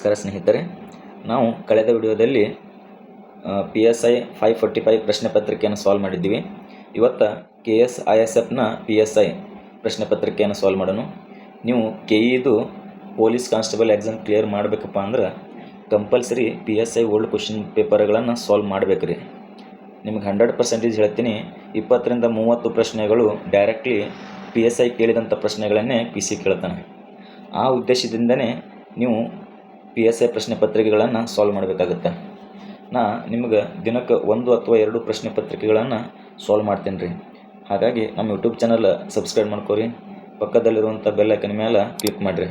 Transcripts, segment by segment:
ನಮಸ್ಕಾರ ಸ್ನೇಹಿತರೆ, ನಾವು ಕಳೆದ ವಿಡಿಯೋದಲ್ಲಿ PSI 545 ಪ್ರಶ್ನೆ ಪತ್ರಿಕೆಯನ್ನು ಸಾಲ್ವ್ ಮಾಡಿದ್ದೀವಿ. ಇವತ್ತು KSISFನ PSI ಪ್ರಶ್ನೆ ಪತ್ರಿಕೆಯನ್ನು ಸಾಲ್ವ್ ಮಾಡೋಣ. ನೀವು KEದು ಪೊಲೀಸ್ ಕಾನ್ಸ್ಟೇಬಲ್ ಎಕ್ಸಾಮ್ ಕ್ಲಿಯರ್ ಮಾಡಬೇಕಪ್ಪ ಅಂದ್ರೆ ಕಂಪಲ್ಸರಿ PSI ಓಲ್ಡ್ ಕ್ವಶನ್ ಪೇಪರ್ಗಳನ್ನು ಸಾಲ್ವ್ ಮಾಡಬೇಕ್ರಿ. ನಿಮಗೆ 100% ಹೇಳ್ತೀನಿ, 20ರಿಂದ 30 ಪ್ರಶ್ನೆಗಳು ಡೈರೆಕ್ಟ್ಲಿ PSI ಕೇಳಿದಂಥ ಪ್ರಶ್ನೆಗಳನ್ನೇ PC ಕೇಳ್ತಾನೆ. ಆ ಉದ್ದೇಶದಿಂದನೇ ನೀವು PSI ಪ್ರಶ್ನೆ ಪತ್ರಿಕೆಗಳನ್ನು ಸಾಲ್ವ್ ಮಾಡಬೇಕಾಗುತ್ತೆ. ನಾ ನಿಮ್ಗೆ ದಿನಕ್ಕೆ 1 ಅಥವಾ 2 ಪ್ರಶ್ನೆ ಪತ್ರಿಕೆಗಳನ್ನು ಸಾಲ್ವ್ ಮಾಡ್ತೀನಿ ರೀ. ಹಾಗಾಗಿ ನಮ್ಮ ಯೂಟ್ಯೂಬ್ ಚಾನಲ್ ಸಬ್ಸ್ಕ್ರೈಬ್ ಮಾಡ್ಕೊರಿ, ಪಕ್ಕದಲ್ಲಿರುವಂಥ ಬೆಲ್ ಐಕನ್ ಮೇಲೆ ಕ್ಲಿಕ್ ಮಾಡಿರಿ.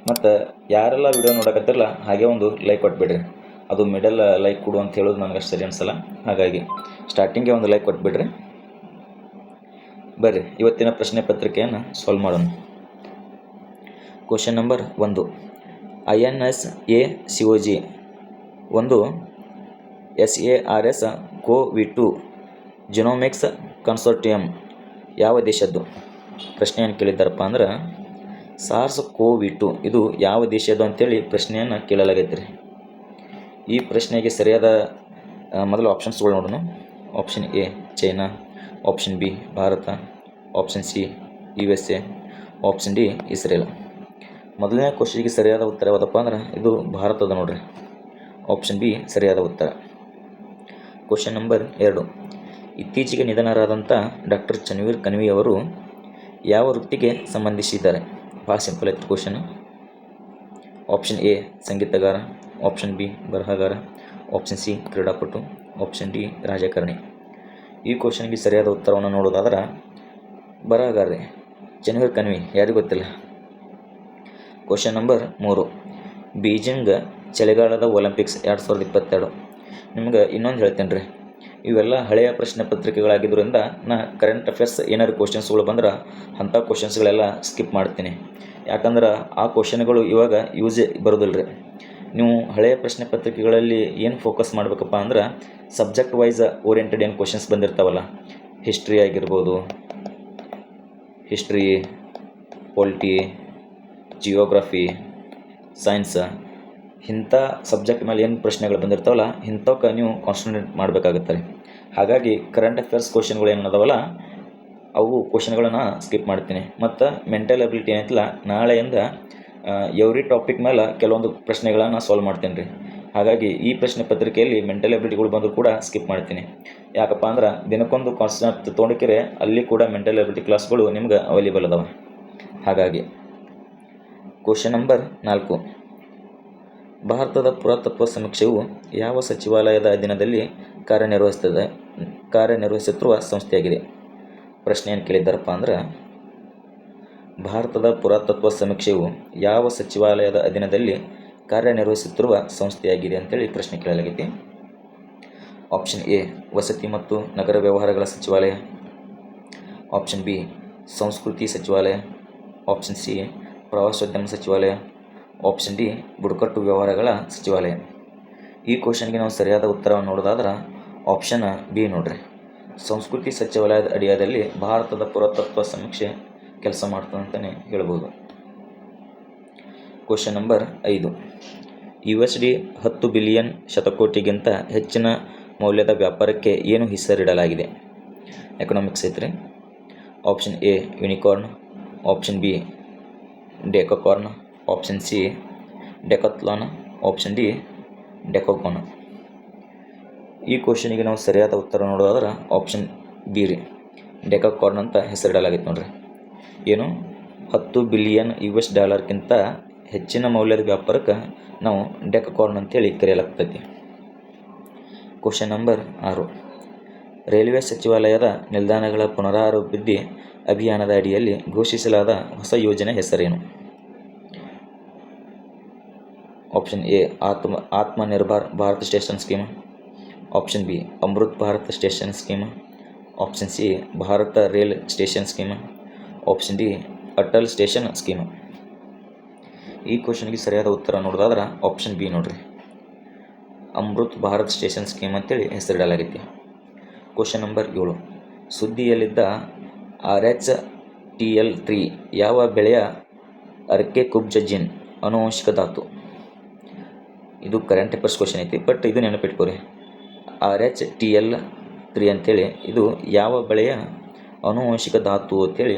ಮತ್ತು ಯಾರೆಲ್ಲ ವಿಡಿಯೋ ನೋಡಕತ್ತಿರಲ್ಲ ಹಾಗೆ ಒಂದು ಲೈಕ್ ಕೊಟ್ಬಿಡ್ರಿ. ಅದು ಮಿಡಲ್ ಲೈಕ್ ಕೊಡು ಅಂತ ಹೇಳೋದು ನನಗೆ ಅಷ್ಟು ಸರಿ ಅನಿಸಲ್ಲ. ಹಾಗಾಗಿ ಸ್ಟಾರ್ಟಿಂಗೆ ಒಂದು ಲೈಕ್ ಕೊಟ್ಬಿಡ್ರಿ. ಬರ್ರಿ ಇವತ್ತಿನ ಪ್ರಶ್ನೆ ಪತ್ರಿಕೆಯನ್ನು ಸಾಲ್ವ್ ಮಾಡೋಣ. ಕ್ವಶನ್ ನಂಬರ್ 1, INSACOG ಒಂದು SARS CoV-2 ಜಿನೋಮಿಕ್ಸ್ ಕನ್ಸೋರ್ಟಿಯಂ ಯಾವ ದೇಶದ್ದು? ಪ್ರಶ್ನೆ ಏನು ಕೇಳಿದ್ದಾರಪ್ಪ ಅಂದ್ರೆ SARS CoV-2 ಇದು ಯಾವ ದೇಶದ್ದು ಅಂತೇಳಿ ಪ್ರಶ್ನೆಯನ್ನು ಕೇಳಲಾಗೈತೆ ರೀ. ಈ ಪ್ರಶ್ನೆಗೆ ಸರಿಯಾದ ಮೊದಲು ಆಪ್ಷನ್ಸ್ಗಳು ನೋಡೋಣ. Option A China, option B Bharat, option C USA, option D Israel. ಮೊದಲನೇ ಕ್ವಶನ್ಗೆ ಸರಿಯಾದ ಉತ್ತರ ಯಾವುದಪ್ಪ ಅಂದ್ರೆ ಇದು ಭಾರತದ ನೋಡ್ರಿ. ಆಪ್ಷನ್ B ಸರಿಯಾದ ಉತ್ತರ. ಕ್ವಶನ್ ನಂಬರ್ 2, ಇತ್ತೀಚೆಗೆ ನಿಧನರಾದಂಥ ಡಾಕ್ಟರ್ ಚನ್ವೀರ್ ಕನ್ವಿ ಅವರು ಯಾವ ವೃತ್ತಿಗೆ ಸಂಬಂಧಿಸಿದ್ದಾರೆ? ಭಾಳ ಸಿಂಪಲ್ ಐತೆ ಕ್ವಶನ್. ಆಪ್ಷನ್ A ಸಂಗೀತಗಾರ, ಆಪ್ಷನ್ B ಬರಹಗಾರ, ಆಪ್ಷನ್ C ಕ್ರೀಡಾಪಟು, ಆಪ್ಷನ್ D ರಾಜಕಾರಣಿ. ಈ ಕ್ವಶನ್ಗೆ ಸರಿಯಾದ ಉತ್ತರವನ್ನು ನೋಡೋದಾದ್ರೆ ಬರಹಗಾರ ರೀ, ಚನ್ವೀರ್ ಕನ್ವಿ, ಯಾರಿಗೂ ಗೊತ್ತಿಲ್ಲ. ಕ್ವಶನ್ ನಂಬರ್ 3, ಬೀಜಿಂಗ್ ಚಳಿಗಾಲದ ಒಲಿಂಪಿಕ್ಸ್ 2022. ನಿಮ್ಗೆ ಇನ್ನೊಂದು ಹೇಳ್ತೇನೆ ರೀ, ಇವೆಲ್ಲ ಹಳೆಯ ಪ್ರಶ್ನೆ ಪತ್ರಿಕೆಗಳಾಗಿದ್ದರಿಂದ ನಾ ಕರೆಂಟ್ ಅಫೇರ್ಸ್ ಏನಾದ್ರು ಕ್ವಶನ್ಸ್ಗಳು ಬಂದ್ರೆ ಅಂಥ ಕ್ವಶನ್ಸ್ಗಳೆಲ್ಲ ಸ್ಕಿಪ್ ಮಾಡ್ತೀನಿ. ಯಾಕಂದ್ರೆ ಆ ಕ್ವಶನ್ಗಳು ಇವಾಗ ಯೂಸೇ ಬರೋದಿಲ್ಲ ರೀ. ನೀವು ಹಳೆಯ ಪ್ರಶ್ನೆ ಪತ್ರಿಕೆಗಳಲ್ಲಿ ಏನು ಫೋಕಸ್ ಮಾಡಬೇಕಪ್ಪ ಅಂದ್ರೆ ಸಬ್ಜೆಕ್ಟ್ ವೈಸ್ ಓರಿಯೆಂಟೆಡ್ ಏನು ಕ್ವಶನ್ಸ್ ಬಂದಿರ್ತಾವಲ್ಲ, ಹಿಸ್ಟ್ರಿ ಆಗಿರ್ಬೋದು, ಹಿಸ್ಟ್ರಿ, ಪೊಲಿಟಿ, ಜಿಯೋಗ್ರಫಿ, ಸೈನ್ಸ್, ಇಂಥ ಸಬ್ಜೆಕ್ಟ್ ಮೇಲೆ ಏನು ಪ್ರಶ್ನೆಗಳು ಬಂದಿರ್ತಾವಲ್ಲ ಇಂಥವಕ್ಕೆ ನೀವು ಕಾನ್ಸಂಟ್ರೇಟ್ ಮಾಡಬೇಕಾಗುತ್ತೆ ರೀ. ಹಾಗಾಗಿ ಕರೆಂಟ್ ಅಫೇರ್ಸ್ ಕ್ವಶನ್ಗಳು ಏನದಾವಲ್ಲ ಅವು ಕ್ವಶನ್ಗಳನ್ನು ಸ್ಕಿಪ್ ಮಾಡ್ತೀನಿ. ಮತ್ತು ಮೆಂಟಲ್ ಅಬಿಲಿಟಿ ಏನೈತಿಲ್ಲ, ನಾಳೆಯಿಂದ ಎವ್ರಿ ಟಾಪಿಕ್ ಮೇಲೆ ಕೆಲವೊಂದು ಪ್ರಶ್ನೆಗಳನ್ನು ಸಾಲ್ವ್ ಮಾಡ್ತೀನಿ ರೀ. ಹಾಗಾಗಿ ಈ ಪ್ರಶ್ನೆ ಪತ್ರಿಕೆಯಲ್ಲಿ ಮೆಂಟಲ್ ಅಬಿಲಿಟಿಗಳು ಬಂದರೂ ಕೂಡ ಸ್ಕಿಪ್ ಮಾಡ್ತೀನಿ. ಯಾಕಪ್ಪ ಅಂದ್ರೆ ದಿನಕ್ಕೊಂದು ಕಾನ್ಸೆಪ್ಟ್ ತೊಗೊಂಡಿಕ್ಕಿರೆ ಅಲ್ಲಿ ಕೂಡ ಮೆಂಟಲ್ ಅಬಿಲಿಟಿ ಕ್ಲಾಸ್ಗಳು ನಿಮ್ಗೆ ಅವೈಲೇಬಲ್ ಅದಾವೆ. ಹಾಗಾಗಿ ಕ್ವಶನ್ ನಂಬರ್ 4, ಭಾರತದ ಪುರಾತತ್ವ ಸಮೀಕ್ಷೆಯು ಯಾವ ಸಚಿವಾಲಯದ ಅಧೀನದಲ್ಲಿ ಕಾರ್ಯನಿರ್ವಹಿಸುತ್ತಿರುವ ಸಂಸ್ಥೆಯಾಗಿದೆ? ಪ್ರಶ್ನೆ ಏನು ಕೇಳಿದ್ದಾರಪ್ಪ ಅಂದ್ರೆ ಭಾರತದ ಪುರಾತತ್ವ ಸಮೀಕ್ಷೆಯು ಯಾವ ಸಚಿವಾಲಯದ ಅಧೀನದಲ್ಲಿ ಕಾರ್ಯನಿರ್ವಹಿಸುತ್ತಿರುವ ಸಂಸ್ಥೆಯಾಗಿದೆ ಅಂತೇಳಿ ಪ್ರಶ್ನೆ ಕೇಳಲಾಗಿದೆ. ಆಪ್ಷನ್ A ವಸತಿ ಮತ್ತು ನಗರ ವ್ಯವಹಾರಗಳ ಸಚಿವಾಲಯ, ಆಪ್ಷನ್ B ಸಂಸ್ಕೃತಿ ಸಚಿವಾಲಯ, ಆಪ್ಷನ್ C ಪ್ರವಾಸೋದ್ಯಮ ಸಚಿವಾಲಯ, ಆಪ್ಷನ್ D ಬುಡಕಟ್ಟು ವ್ಯವಹಾರಗಳ ಸಚಿವಾಲಯ. ಈ ಕ್ವಶನ್ಗೆ ನಾವು ಸರಿಯಾದ ಉತ್ತರವನ್ನು ನೋಡೋದಾದ್ರೆ ಆಪ್ಷನ್ B ನೋಡ್ರಿ, ಸಂಸ್ಕೃತಿ ಸಚಿವಾಲಯದ ಅಡಿಯಲ್ಲಿ ಭಾರತದ ಪುರಾತತ್ವ ಸಮೀಕ್ಷೆ ಕೆಲಸ ಮಾಡ್ತದೆ ಅಂತಲೇ ಹೇಳ್ಬೋದು. ಕ್ವಶನ್ ನಂಬರ್ 5, USD 10 ಬಿಲಿಯನ್ ಶತಕೋಟಿಗಿಂತ ಹೆಚ್ಚಿನ ಮೌಲ್ಯದ ವ್ಯಾಪಾರಕ್ಕೆ ಏನು ಹೆಸರಿಡಲಾಗಿದೆ? ಎಕನಾಮಿಕ್ಸ್ ಐತ್ರಿ. Option A unicorn, option B decacorn, option C Decathlon, option D decagon. ಈ ಕ್ವಶನಿಗೆ ನಾವು ಸರಿಯಾದ ಉತ್ತರ ನೋಡೋದಾದ್ರೆ ಆಪ್ಷನ್ B ರೀ, ಡೆಕಾಕಾರ್ನ್ ಅಂತ ಹೆಸರಿಡಲಾಗಿತ್ತು ನೋಡ್ರಿ. ಏನು 10 ಬಿಲಿಯನ್ US ಡಾಲರ್ಗಿಂತ ಹೆಚ್ಚಿನ ಮೌಲ್ಯದ ವ್ಯಾಪಾರಕ್ಕೆ ನಾವು ಡೆಕಾಕಾರ್ನ್ ಅಂತೇಳಿ ಕರೆಯಲಾಗ್ತೈತಿ. ಕ್ವಶನ್ ನಂಬರ್ 6, ರೈಲ್ವೆ ಸಚಿವಾಲಯದ ನಿಲ್ದಾಣಗಳ ಪುನರಾಭಿವೃದ್ಧಿ ಅಭಿಯಾನದ ಅಡಿಯಲ್ಲಿ ಘೋಷಿಸಲಾದ ಹೊಸ ಯೋಜನೆ ಹೆಸರೇನು? Option A Atmanirbhar Bharat station scheme, option B Amrit Bharat station scheme, option C Bharat rail station scheme, option D Atal station scheme. ಈ ಕ್ವಶನ್ಗೆ ಸರಿಯಾದ ಉತ್ತರ ನೋಡೋದಾದ್ರೆ ಆಪ್ಷನ್ B ನೋಡ್ರಿ, ಅಮೃತ್ ಭಾರತ್ ಸ್ಟೇಷನ್ ಸ್ಕೀಮ್ ಅಂತೇಳಿ ಹೆಸರಿಡಲಾಗಿದೆ. ಕ್ವಶನ್ ನಂಬರ್ 7, ಸುದ್ದಿಯಲ್ಲಿದ್ದ RHTL3 ಯಾವ ಬೆಳೆಯ ಅರ್ಕೆ ಕುಬ್ಜ ಜೀನ್ ಆನುವಂಶಿಕ ಧಾತು? ಇದು ಕರೆಂಟ್ ಅಫೇರ್ಸ್ ಕ್ವಶನ್ ಐತಿ, ಬಟ್ ಇದು ನೆನಪಿಟ್ಕೋರಿ. RHTL3 ಅಂತೇಳಿ ಇದು ಯಾವ ಬೆಳೆಯ ಆನುವಂಶಿಕ ಧಾತು ಅಂತೇಳಿ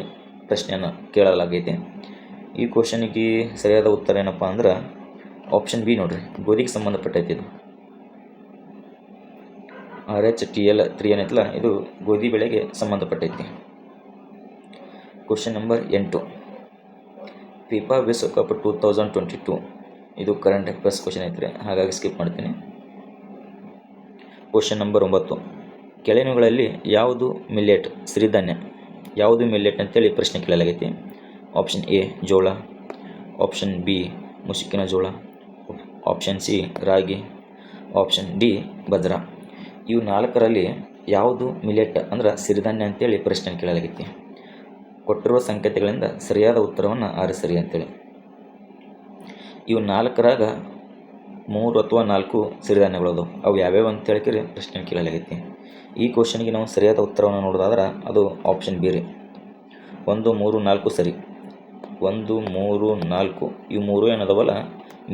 ಪ್ರಶ್ನೆಯನ್ನು ಕೇಳಲಾಗೈತಿ. ಈ ಕ್ವಶನಿಗೆ ಸರಿಯಾದ ಉತ್ತರ ಏನಪ್ಪ ಅಂದ್ರೆ ಆಪ್ಷನ್ ಬಿ ನೋಡ್ರಿ, ಗೋಧಿಗೆ ಸಂಬಂಧಪಟ್ಟೈತಿ. ಇದು RHTL3 ಏನೈತಲ್ಲ ಇದು ಗೋಧಿ ಬೆಳೆಗೆ ಸಂಬಂಧಪಟ್ಟೈತಿ. ಕ್ವಶನ್ ನಂಬರ್ 8, ಫಿಫಾ ವಿಶ್ವಕಪ್ 2022 ಇದು ಕರೆಂಟ್ ಅಫೇರ್ಸ್ ಕ್ವಶನ್ ಐತ್ರಿ, ಹಾಗಾಗಿ ಸ್ಕಿಪ್ ಮಾಡ್ತೀನಿ. ಕ್ವಶನ್ ನಂಬರ್ 9, ಕೆಳಗಿನವುಗಳಲ್ಲಿ ಯಾವುದು ಮಿಲ್ಲೆಟ್ ಸಿರಿಧಾನ್ಯ, ಯಾವುದು ಮಿಲ್ಲೆಟ್ ಅಂತೇಳಿ ಪ್ರಶ್ನೆ ಕೇಳಲಾಗೈತಿ. ಆಪ್ಷನ್ ಎ ಜೋಳ, ಆಪ್ಷನ್ ಬಿ ಮುಸುಕಿನ ಜೋಳ, ಆಪ್ಷನ್ ಸಿ ರಾಗಿ, ಆಪ್ಷನ್ ಡಿ ಬಜ್ರಾ. ಇವು 4ರಲ್ಲಿ ಯಾವುದು ಮಿಲೆಟ್ ಅಂದ್ರೆ ಸಿರಿಧಾನ್ಯ ಅಂತೇಳಿ ಪ್ರಶ್ನೆ ಕೇಳಲಾಗೈತಿ. ಕೊಟ್ಟಿರುವ ಸಂಕೇತಗಳಿಂದ ಸರಿಯಾದ ಉತ್ತರವನ್ನು ಆರಿಸಿರಿ ಅಂತೇಳಿ. ಇವು 4ರಾಗ 3 ಅಥವಾ 4 ಸಿರಿಧಾನ್ಯಗಳು ಅವು ಯಾವ್ಯಾವ ಅಂತೇಳಿ ಪ್ರಶ್ನೆ ಕೇಳಲಾಗೈತಿ. ಈ ಕ್ವಶನ್ಗೆ ನಾವು ಸರಿಯಾದ ಉತ್ತರವನ್ನು ನೋಡೋದಾದ್ರೆ ಅದು ಆಪ್ಷನ್ ಬಿ ರೀ, 1, 3, 4 ಸರಿ. 1, 3, 4 ಇವು 3 ಏನದವಲ್ಲ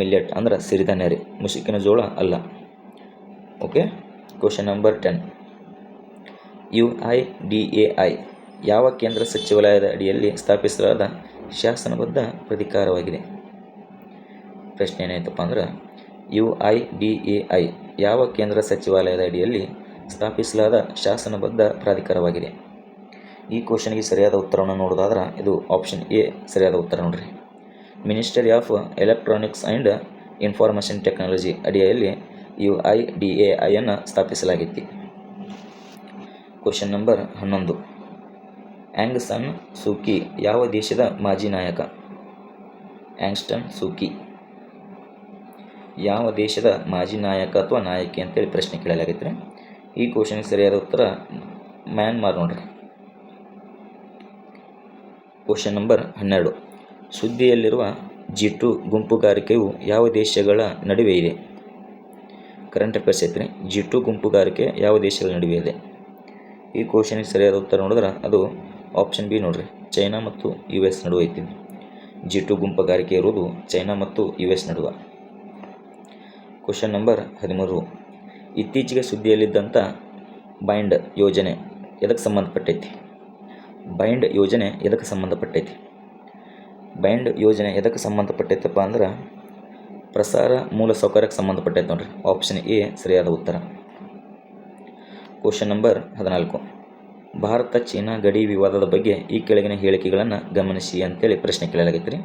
ಮಿಲ್ಲೆಟ್ ಅಂದ್ರೆ ಸಿರಿಧಾನ್ಯ ರೀ, ಮುಸುಕಿನ ಜೋಳ ಅಲ್ಲ. ಓಕೆ. ಕ್ವಶನ್ ನಂಬರ್ 10, UIDAI ಯಾವ ಕೇಂದ್ರ ಸಚಿವಾಲಯದ ಅಡಿಯಲ್ಲಿ ಸ್ಥಾಪಿಸಲಾದ ಶಾಸನಬದ್ಧ ಪ್ರಾಧಿಕಾರವಾಗಿದೆ? ಪ್ರಶ್ನೆ ಏನಾಯ್ತಪ್ಪ ಅಂದ್ರೆ UIDAI ಯಾವ ಕೇಂದ್ರ ಸಚಿವಾಲಯದ ಅಡಿಯಲ್ಲಿ ಸ್ಥಾಪಿಸಲಾದ ಶಾಸನಬದ್ಧ ಪ್ರಾಧಿಕಾರವಾಗಿದೆ? ಈ ಕ್ವಶನ್ಗೆ ಸರಿಯಾದ ಉತ್ತರವನ್ನು ನೋಡೋದಾದ್ರೆ ಇದು ಆಪ್ಷನ್ ಎ ಸರಿಯಾದ ಉತ್ತರ ನೋಡ್ರಿ, ministry of electronics and information technology ಅಡಿಯಲ್ಲಿ UIDAI ಅನ್ನು ಸ್ಥಾಪಿಸಲಾಗಿತ್ತು. Question number 11, Aung San Suu Kyi ಯಾವ ದೇಶದ ಮಾಜಿ ನಾಯಕ? ಆಂಗ್ಸ್ಟನ್ ಸೂಕಿ ಯಾವ ದೇಶದ ಮಾಜಿ ನಾಯಕ ಅಥವಾ ನಾಯಕಿ ಅಂತೇಳಿ ಪ್ರಶ್ನೆ ಕೇಳಲಾಗೈತ್ರಿ. ಈ ಕ್ವಶನ್ಗೆ ಸರಿಯಾದ ಉತ್ತರ ಮ್ಯಾನ್ಮಾರ್ ನೋಡ್ರಿ. ಕ್ವಶನ್ ನಂಬರ್ 12, ಸುದ್ದಿಯಲ್ಲಿರುವ G2 ಗುಂಪುಗಾರಿಕೆಯು ಯಾವ ದೇಶಗಳ ನಡುವೆ ಇದೆ? ಕರೆಂಟ್ ಅಫೇರ್ಸ್ ಐತ್ರಿ. G2 ಗುಂಪುಗಾರಿಕೆ ಯಾವ ದೇಶಗಳ ನಡುವೆ ಇದೆ? ಈ ಕ್ವಶನ್ಗೆ ಸರಿಯಾದ ಉತ್ತರ ನೋಡಿದ್ರೆ ಅದು ಆಪ್ಷನ್ ಬಿ ನೋಡ್ರಿ, ಚೈನಾ ಮತ್ತು US ನಡುವೆ ಐತಿ. G2 ಗುಂಪುಗಾರಿಕೆ ಇರುವುದು ಚೈನಾ ಮತ್ತು US ನಡುವೆ. ಕ್ವಶನ್ ನಂಬರ್ 13, ಇತ್ತೀಚೆಗೆ ಸುದ್ದಿಯಲ್ಲಿದ್ದಂಥ ಬೈಂಡ್ ಯೋಜನೆ ಎದಕ್ಕೆ ಸಂಬಂಧಪಟ್ಟೈತಿ? ಬೈಂಡ್ ಯೋಜನೆ ಎದಕ್ಕೆ ಸಂಬಂಧಪಟ್ಟೈತಿ? ಬೈಂಡ್ ಯೋಜನೆ ಎದಕ್ಕೆ ಸಂಬಂಧಪಟ್ಟೈತಪ್ಪ ಅಂದ್ರೆ ಪ್ರಸಾರ ಮೂಲ ಸೌಕರ್ಯಕ್ಕೆ ಸಂಬಂಧಪಟ್ಟೈತೆ ನೋಡ್ರಿ, ಆಪ್ಷನ್ ಎ ಸರಿಯಾದ ಉತ್ತರ. ಕ್ವಶನ್ ನಂಬರ್ 14, ಭಾರತ ಚೀನಾ ಗಡಿ ವಿವಾದದ ಬಗ್ಗೆ ಈ ಕೆಳಗಿನ ಹೇಳಿಕೆಗಳನ್ನು ಗಮನಿಸಿ ಅಂತೇಳಿ ಪ್ರಶ್ನೆ ಕೇಳಲಾಗೈತ್ರಿ.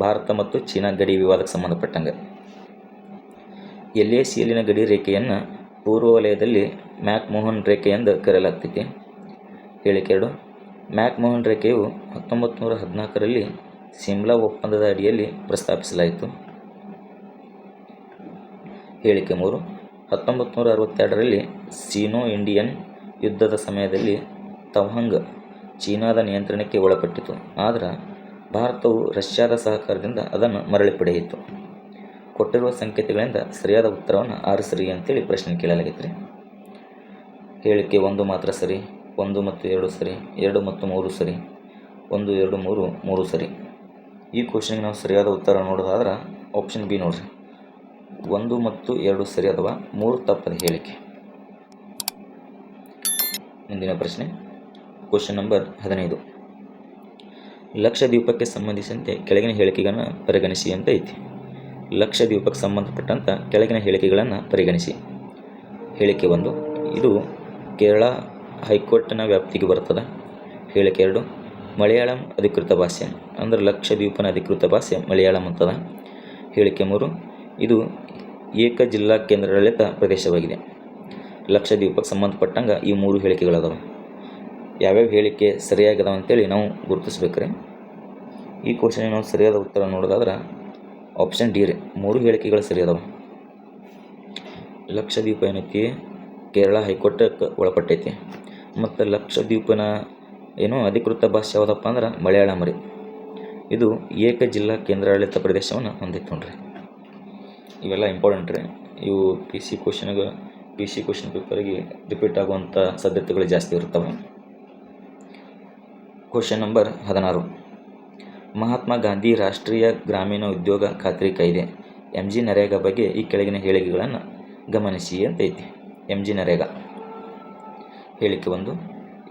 ಭಾರತ ಮತ್ತು ಚೀನಾ ಗಡಿ ವಿವಾದಕ್ಕೆ ಸಂಬಂಧಪಟ್ಟಂಗೆ LACಯಲ್ಲಿನ ಗಡಿ ರೇಖೆಯನ್ನು ಪೂರ್ವ ವಲಯದಲ್ಲಿ ಮ್ಯಾಕ್-ಮೋಹನ್ ರೇಖೆ ಎಂದು ಕರೆಯಲಾಗ್ತೈತಿ. ಹೇಳಿಕೆ 2, ಮ್ಯಾಕ್-ಮೋಹನ್ ರೇಖೆಯು 1914ರಲ್ಲಿ ಸಿಮ್ಲಾ ಒಪ್ಪಂದದ ಅಡಿಯಲ್ಲಿ ಪ್ರಸ್ತಾಪಿಸಲಾಯಿತು. ಹೇಳಿಕೆ 3, 1962ರಲ್ಲಿ ಸಿನೋ-ಇಂಡಿಯನ್ ಯುದ್ಧದ ಸಮಯದಲ್ಲಿ ತವಾಂಗ್ ಚೀನಾದ ನಿಯಂತ್ರಣಕ್ಕೆ ಒಳಪಟ್ಟಿತು, ಆದರೆ ಭಾರತವು ರಷ್ಯಾದ ಸಹಕಾರದಿಂದ ಅದನ್ನು ಮರಳಿ ಪಡೆಯಿತು. ಕೊಟ್ಟಿರುವ ಸಂಕೇತಗಳಿಂದ ಸರಿಯಾದ ಉತ್ತರವನ್ನು ಆರಿಸಿರಿ ಅಂತೇಳಿ ಪ್ರಶ್ನೆ ಕೇಳಲಾಗೈತ್ರಿ. ಹೇಳಿಕೆ 1 ಮಾತ್ರ ಸರಿ, 1 ಮತ್ತು 2 ಸರಿ, 2 ಮತ್ತು 3 ಸರಿ, 1, 2, 3 ಸರಿ. ಈ ಕ್ವಶನ್ಗೆ ನಾವು ಸರಿಯಾದ ಉತ್ತರ ನೋಡೋದಾದ್ರೆ ಆಪ್ಷನ್ ಬಿ ನೋಡ್ರಿ, 1 ಮತ್ತು 2 ಸರಿ ಅಥವಾ 3 ತಪ್ಪದ ಹೇಳಿಕೆ. ಮುಂದಿನ ಪ್ರಶ್ನೆ ಕ್ವಶನ್ ನಂಬರ್ 15, ಲಕ್ಷದ್ವೀಪಕ್ಕೆ ಸಂಬಂಧಿಸಿದಂತೆ ಕೆಳಗಿನ ಹೇಳಿಕೆಗಳನ್ನು ಪರಿಗಣಿಸಿ ಅಂತ ಐತಿ. ಲಕ್ಷದ್ವೀಪಕ್ಕೆ ಸಂಬಂಧಪಟ್ಟಂಥ ಕೆಳಗಿನ ಹೇಳಿಕೆಗಳನ್ನು ಪರಿಗಣಿಸಿ. ಹೇಳಿಕೆ 1, ಇದು ಕೇರಳ ಹೈಕೋರ್ಟ್ನ ವ್ಯಾಪ್ತಿಗೆ ಬರ್ತದೆ. ಹೇಳಿಕೆ 2, ಮಲಯಾಳಂ ಅಧಿಕೃತ ಭಾಷೆ ಅಂದ್ರೆ ಲಕ್ಷದ್ವೀಪನ ಅಧಿಕೃತ ಭಾಷೆ ಮಲಯಾಳಂ ಅಂತದ. ಹೇಳಿಕೆ 3, ಇದು ಏಕ ಜಿಲ್ಲಾ ಕೇಂದ್ರಾಡಳಿತ ಪ್ರದೇಶವಾಗಿದೆ. ಲಕ್ಷದ್ವೀಪಕ್ಕೆ ಸಂಬಂಧಪಟ್ಟಂಗೆ ಈ 3 ಹೇಳಿಕೆಗಳದಾವೆ. ಯಾವ್ಯಾವ ಹೇಳಿಕೆ ಸರಿಯಾಗಿದಾವೆ ಅಂತೇಳಿ ನಾವು ಗುರುತಿಸ್ಬೇಕ್ರಿ. ಈ ಕ್ವಶನ್ಗೆ ನಾವು ಸರಿಯಾದ ಉತ್ತರ ನೋಡೋದಾದ್ರೆ ಆಪ್ಷನ್ ಡಿ ರೀ, 3 ಹೇಳಿಕೆಗಳು ಸರಿ ಅದಾವೆ. ಲಕ್ಷದ್ವೀಪ ಏನೈತಿ ಕೇರಳ ಹೈಕೋರ್ಟ್ಗೆ ಒಳಪಟ್ಟೈತಿ, ಮತ್ತು ಲಕ್ಷದ್ವೀಪನ ಅಧಿಕೃತ ಭಾಷೆ ಯಾವುದಪ್ಪ ಅಂದ್ರೆ ಮಲಯಾಳಂ ರೀ. ಇದು ಏಕ ಜಿಲ್ಲಾ ಕೇಂದ್ರಾಡಳಿತ ಪ್ರದೇಶವನ್ನು ಹೊಂದೈತೆ ನೋಡ್ರಿ. ಇವೆಲ್ಲ ಇಂಪಾರ್ಟೆಂಟ್ ರೀ. ಇವು ಪಿ ಸಿ ಕ್ವಶನ್ ಪೇಪರಿಗೆ ರಿಪೀಟ್ ಆಗುವಂಥ ಸಾಧ್ಯತೆಗಳು ಜಾಸ್ತಿ ಇರ್ತವೆ. ಕ್ವಶನ್ ನಂಬರ್ 16, ಮಹಾತ್ಮ ಗಾಂಧಿ ರಾಷ್ಟ್ರೀಯ ಗ್ರಾಮೀಣ ಉದ್ಯೋಗ ಖಾತ್ರಿ ಕಾಯ್ದೆ ಎಮ್ ಜಿ ನರೇಗಾ ಬಗ್ಗೆ ಈ ಕೆಳಗಿನ ಹೇಳಿಕೆಗಳನ್ನು ಗಮನಿಸಿ ಅಂತೈತಿ. ಎಮ್ ಜಿ ನರೇಗಾ ಹೇಳಿಕೆ 1,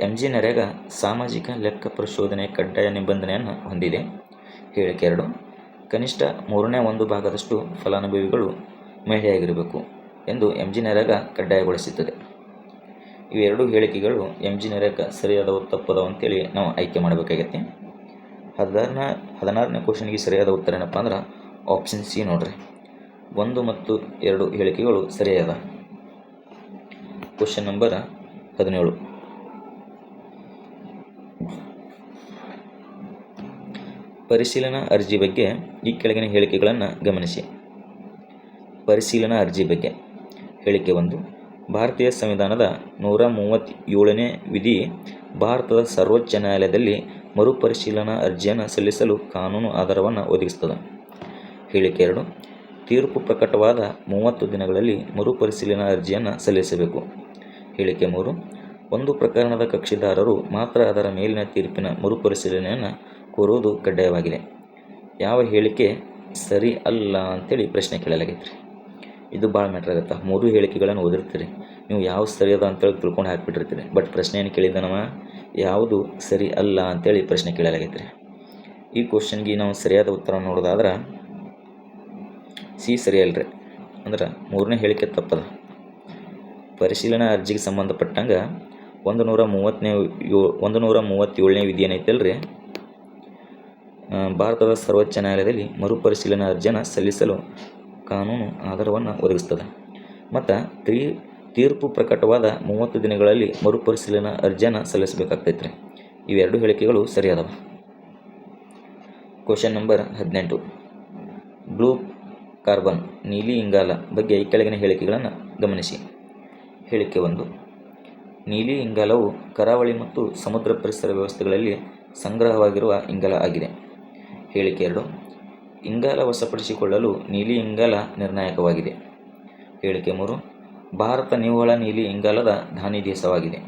ಎಮ್ ಜಿ ನರೇಗಾ ಸಾಮಾಜಿಕ ಲೆಕ್ಕ ಪರಿಶೋಧನೆಯ ಕಡ್ಡಾಯ ನಿಬಂಧನೆಯನ್ನು ಹೊಂದಿದೆ. ಹೇಳಿಕೆ 2, ಕನಿಷ್ಠ 1/3 ಫಲಾನುಭವಿಗಳು ಮಹಿಳೆಯಾಗಿರಬೇಕು ಎಂದು ಎಮ್ ಜಿ ನರೇಗಾ ಕಡ್ಡಾಯಗೊಳಿಸುತ್ತದೆ. ಇವೆರಡು ಹೇಳಿಕೆಗಳು ಎಮ್ ಜಿ ನರೇಗಾ ಸರಿಯಾದವು ತಪ್ಪದವು ಅಂತೇಳಿ ನಾವು ಆಯ್ಕೆ ಮಾಡಬೇಕಾಗೈತಿ. 16ನೇ ಕ್ವಶನ್ಗೆ ಸರಿಯಾದ ಉತ್ತರ ಏನಪ್ಪ ಅಂದ್ರೆ ಆಪ್ಷನ್ ಸಿ ನೋಡ್ರಿ. 1 ಮತ್ತು 2 ಹೇಳಿಕೆಗಳು ಸರಿಯಾದ. ಕ್ವಶನ್ ನಂಬರ್ 17, ಪರಿಶೀಲನಾ ಅರ್ಜಿ ಬಗ್ಗೆ ಈ ಕೆಳಗಿನ ಹೇಳಿಕೆಗಳನ್ನು ಗಮನಿಸಿ. ಪರಿಶೀಲನಾ ಅರ್ಜಿ ಬಗ್ಗೆ ಹೇಳಿಕೆ 1, ಭಾರತೀಯ ಸಂವಿಧಾನದ 137ನೇ ವಿಧಿ ಭಾರತದ ಸರ್ವೋಚ್ಚ ನ್ಯಾಯಾಲಯದಲ್ಲಿ ಮರುಪರಿಶೀಲನಾ ಅರ್ಜಿಯನ್ನು ಸಲ್ಲಿಸಲು ಕಾನೂನು ಆಧಾರವನ್ನು ಒದಗಿಸುತ್ತದೆ. ಹೇಳಿಕೆ 2, ತೀರ್ಪು ಪ್ರಕಟವಾದ 30 ದಿನಗಳಲ್ಲಿ ಮರುಪರಿಶೀಲನಾ ಅರ್ಜಿಯನ್ನು ಸಲ್ಲಿಸಬೇಕು. ಹೇಳಿಕೆ 3, ಒಂದು ಪ್ರಕರಣದ ಕಕ್ಷಿದಾರರು ಮಾತ್ರ ಅದರ ಮೇಲಿನ ತೀರ್ಪಿನ ಮರುಪರಿಶೀಲನೆಯನ್ನು ಕೋರುವುದು ಕಡ್ಡಾಯವಾಗಿದೆ. ಯಾವ ಹೇಳಿಕೆ ಸರಿ ಅಲ್ಲ ಅಂತೇಳಿ ಪ್ರಶ್ನೆ ಕೇಳಲಾಗೈತೆ ರೀ. ಇದು ಭಾಳ ಮ್ಯಾಟ್ರ್ ಆಗುತ್ತೆ. 3 ಹೇಳಿಕೆಗಳನ್ನು ಓದಿರ್ತೀರಿ, ನೀವು ಯಾವ ಸರಿ ಅದ ಅಂತೇಳಿ ತಿಳ್ಕೊಂಡು ಹಾಕಿಬಿಟ್ಟಿರ್ತೀರಿ. ಬಟ್ ಪ್ರಶ್ನೆ ಏನು ಕೇಳಿದ್ದಾನವ, ಯಾವುದು ಸರಿ ಅಲ್ಲ ಅಂತೇಳಿ ಪ್ರಶ್ನೆ ಕೇಳಲಾಗೈತೆ ರೀ. ಈ ಕ್ವಶನ್ಗೆ ನಾವು ಸರಿಯಾದ ಉತ್ತರ ನೋಡೋದಾದ್ರೆ ಸಿ ಸರಿಯಲ್ರಿ. ಅಂದ್ರೆ 3ನೇ ಹೇಳಿಕೆ ತಪ್ಪದ. ಪರಿಶೀಲನಾ ಅರ್ಜಿಗೆ ಸಂಬಂಧಪಟ್ಟಂಗೆ 137ನೇ ವಿಧಿ ಏನೈತಲ್ರಿ, ಭಾರತದ ಸರ್ವೋಚ್ಚ ನ್ಯಾಯಾಲಯದಲ್ಲಿ ಮರುಪರಿಶೀಲನಾ ಅರ್ಜಿಯನ್ನು ಸಲ್ಲಿಸಲು ಕಾನೂನು ಆಧಾರವನ್ನು ಒದಗಿಸ್ತದೆ. ಮತ್ತು ತೀರ್ಪು ಪ್ರಕಟವಾದ 30 ದಿನಗಳಲ್ಲಿ ಮರುಪರಿಶೀಲನಾ ಅರ್ಜಿಯನ್ನು ಸಲ್ಲಿಸಬೇಕಾಗ್ತೈತೆ ರೀ. ಇವೆರಡು ಹೇಳಿಕೆಗಳು ಸರಿಯಾದವ. ಕ್ವಶನ್ ನಂಬರ್ 18, ಬ್ಲೂ ಕಾರ್ಬನ್ ನೀಲಿ ಇಂಗಾಲ ಬಗ್ಗೆ ಈ ಕೆಳಗಿನ ಹೇಳಿಕೆಗಳನ್ನು ಗಮನಿಸಿ. ಹೇಳಿಕೆ 1, ನೀಲಿ ಇಂಗಾಲವು ಕರಾವಳಿ ಮತ್ತು ಸಮುದ್ರ ಪರಿಸರ ವ್ಯವಸ್ಥೆಗಳಲ್ಲಿ ಸಂಗ್ರಹವಾಗಿರುವ ಇಂಗಾಲ ಆಗಿದೆ. ಹೇಳಿಕೆ 2, ಇಂಗಾಲ ವಶಪಡಿಸಿಕೊಳ್ಳಲು ನೀಲಿ ಇಂಗಾಲ ನಿರ್ಣಾಯಕವಾಗಿದೆ. ಹೇಳಿಕೆ 3, ಭಾರತ ನಿವ್ವಳ ನೀಲಿ ಇಂಗಾಲದ ದಾನಿ ದೇಶವಾಗಿದೆ.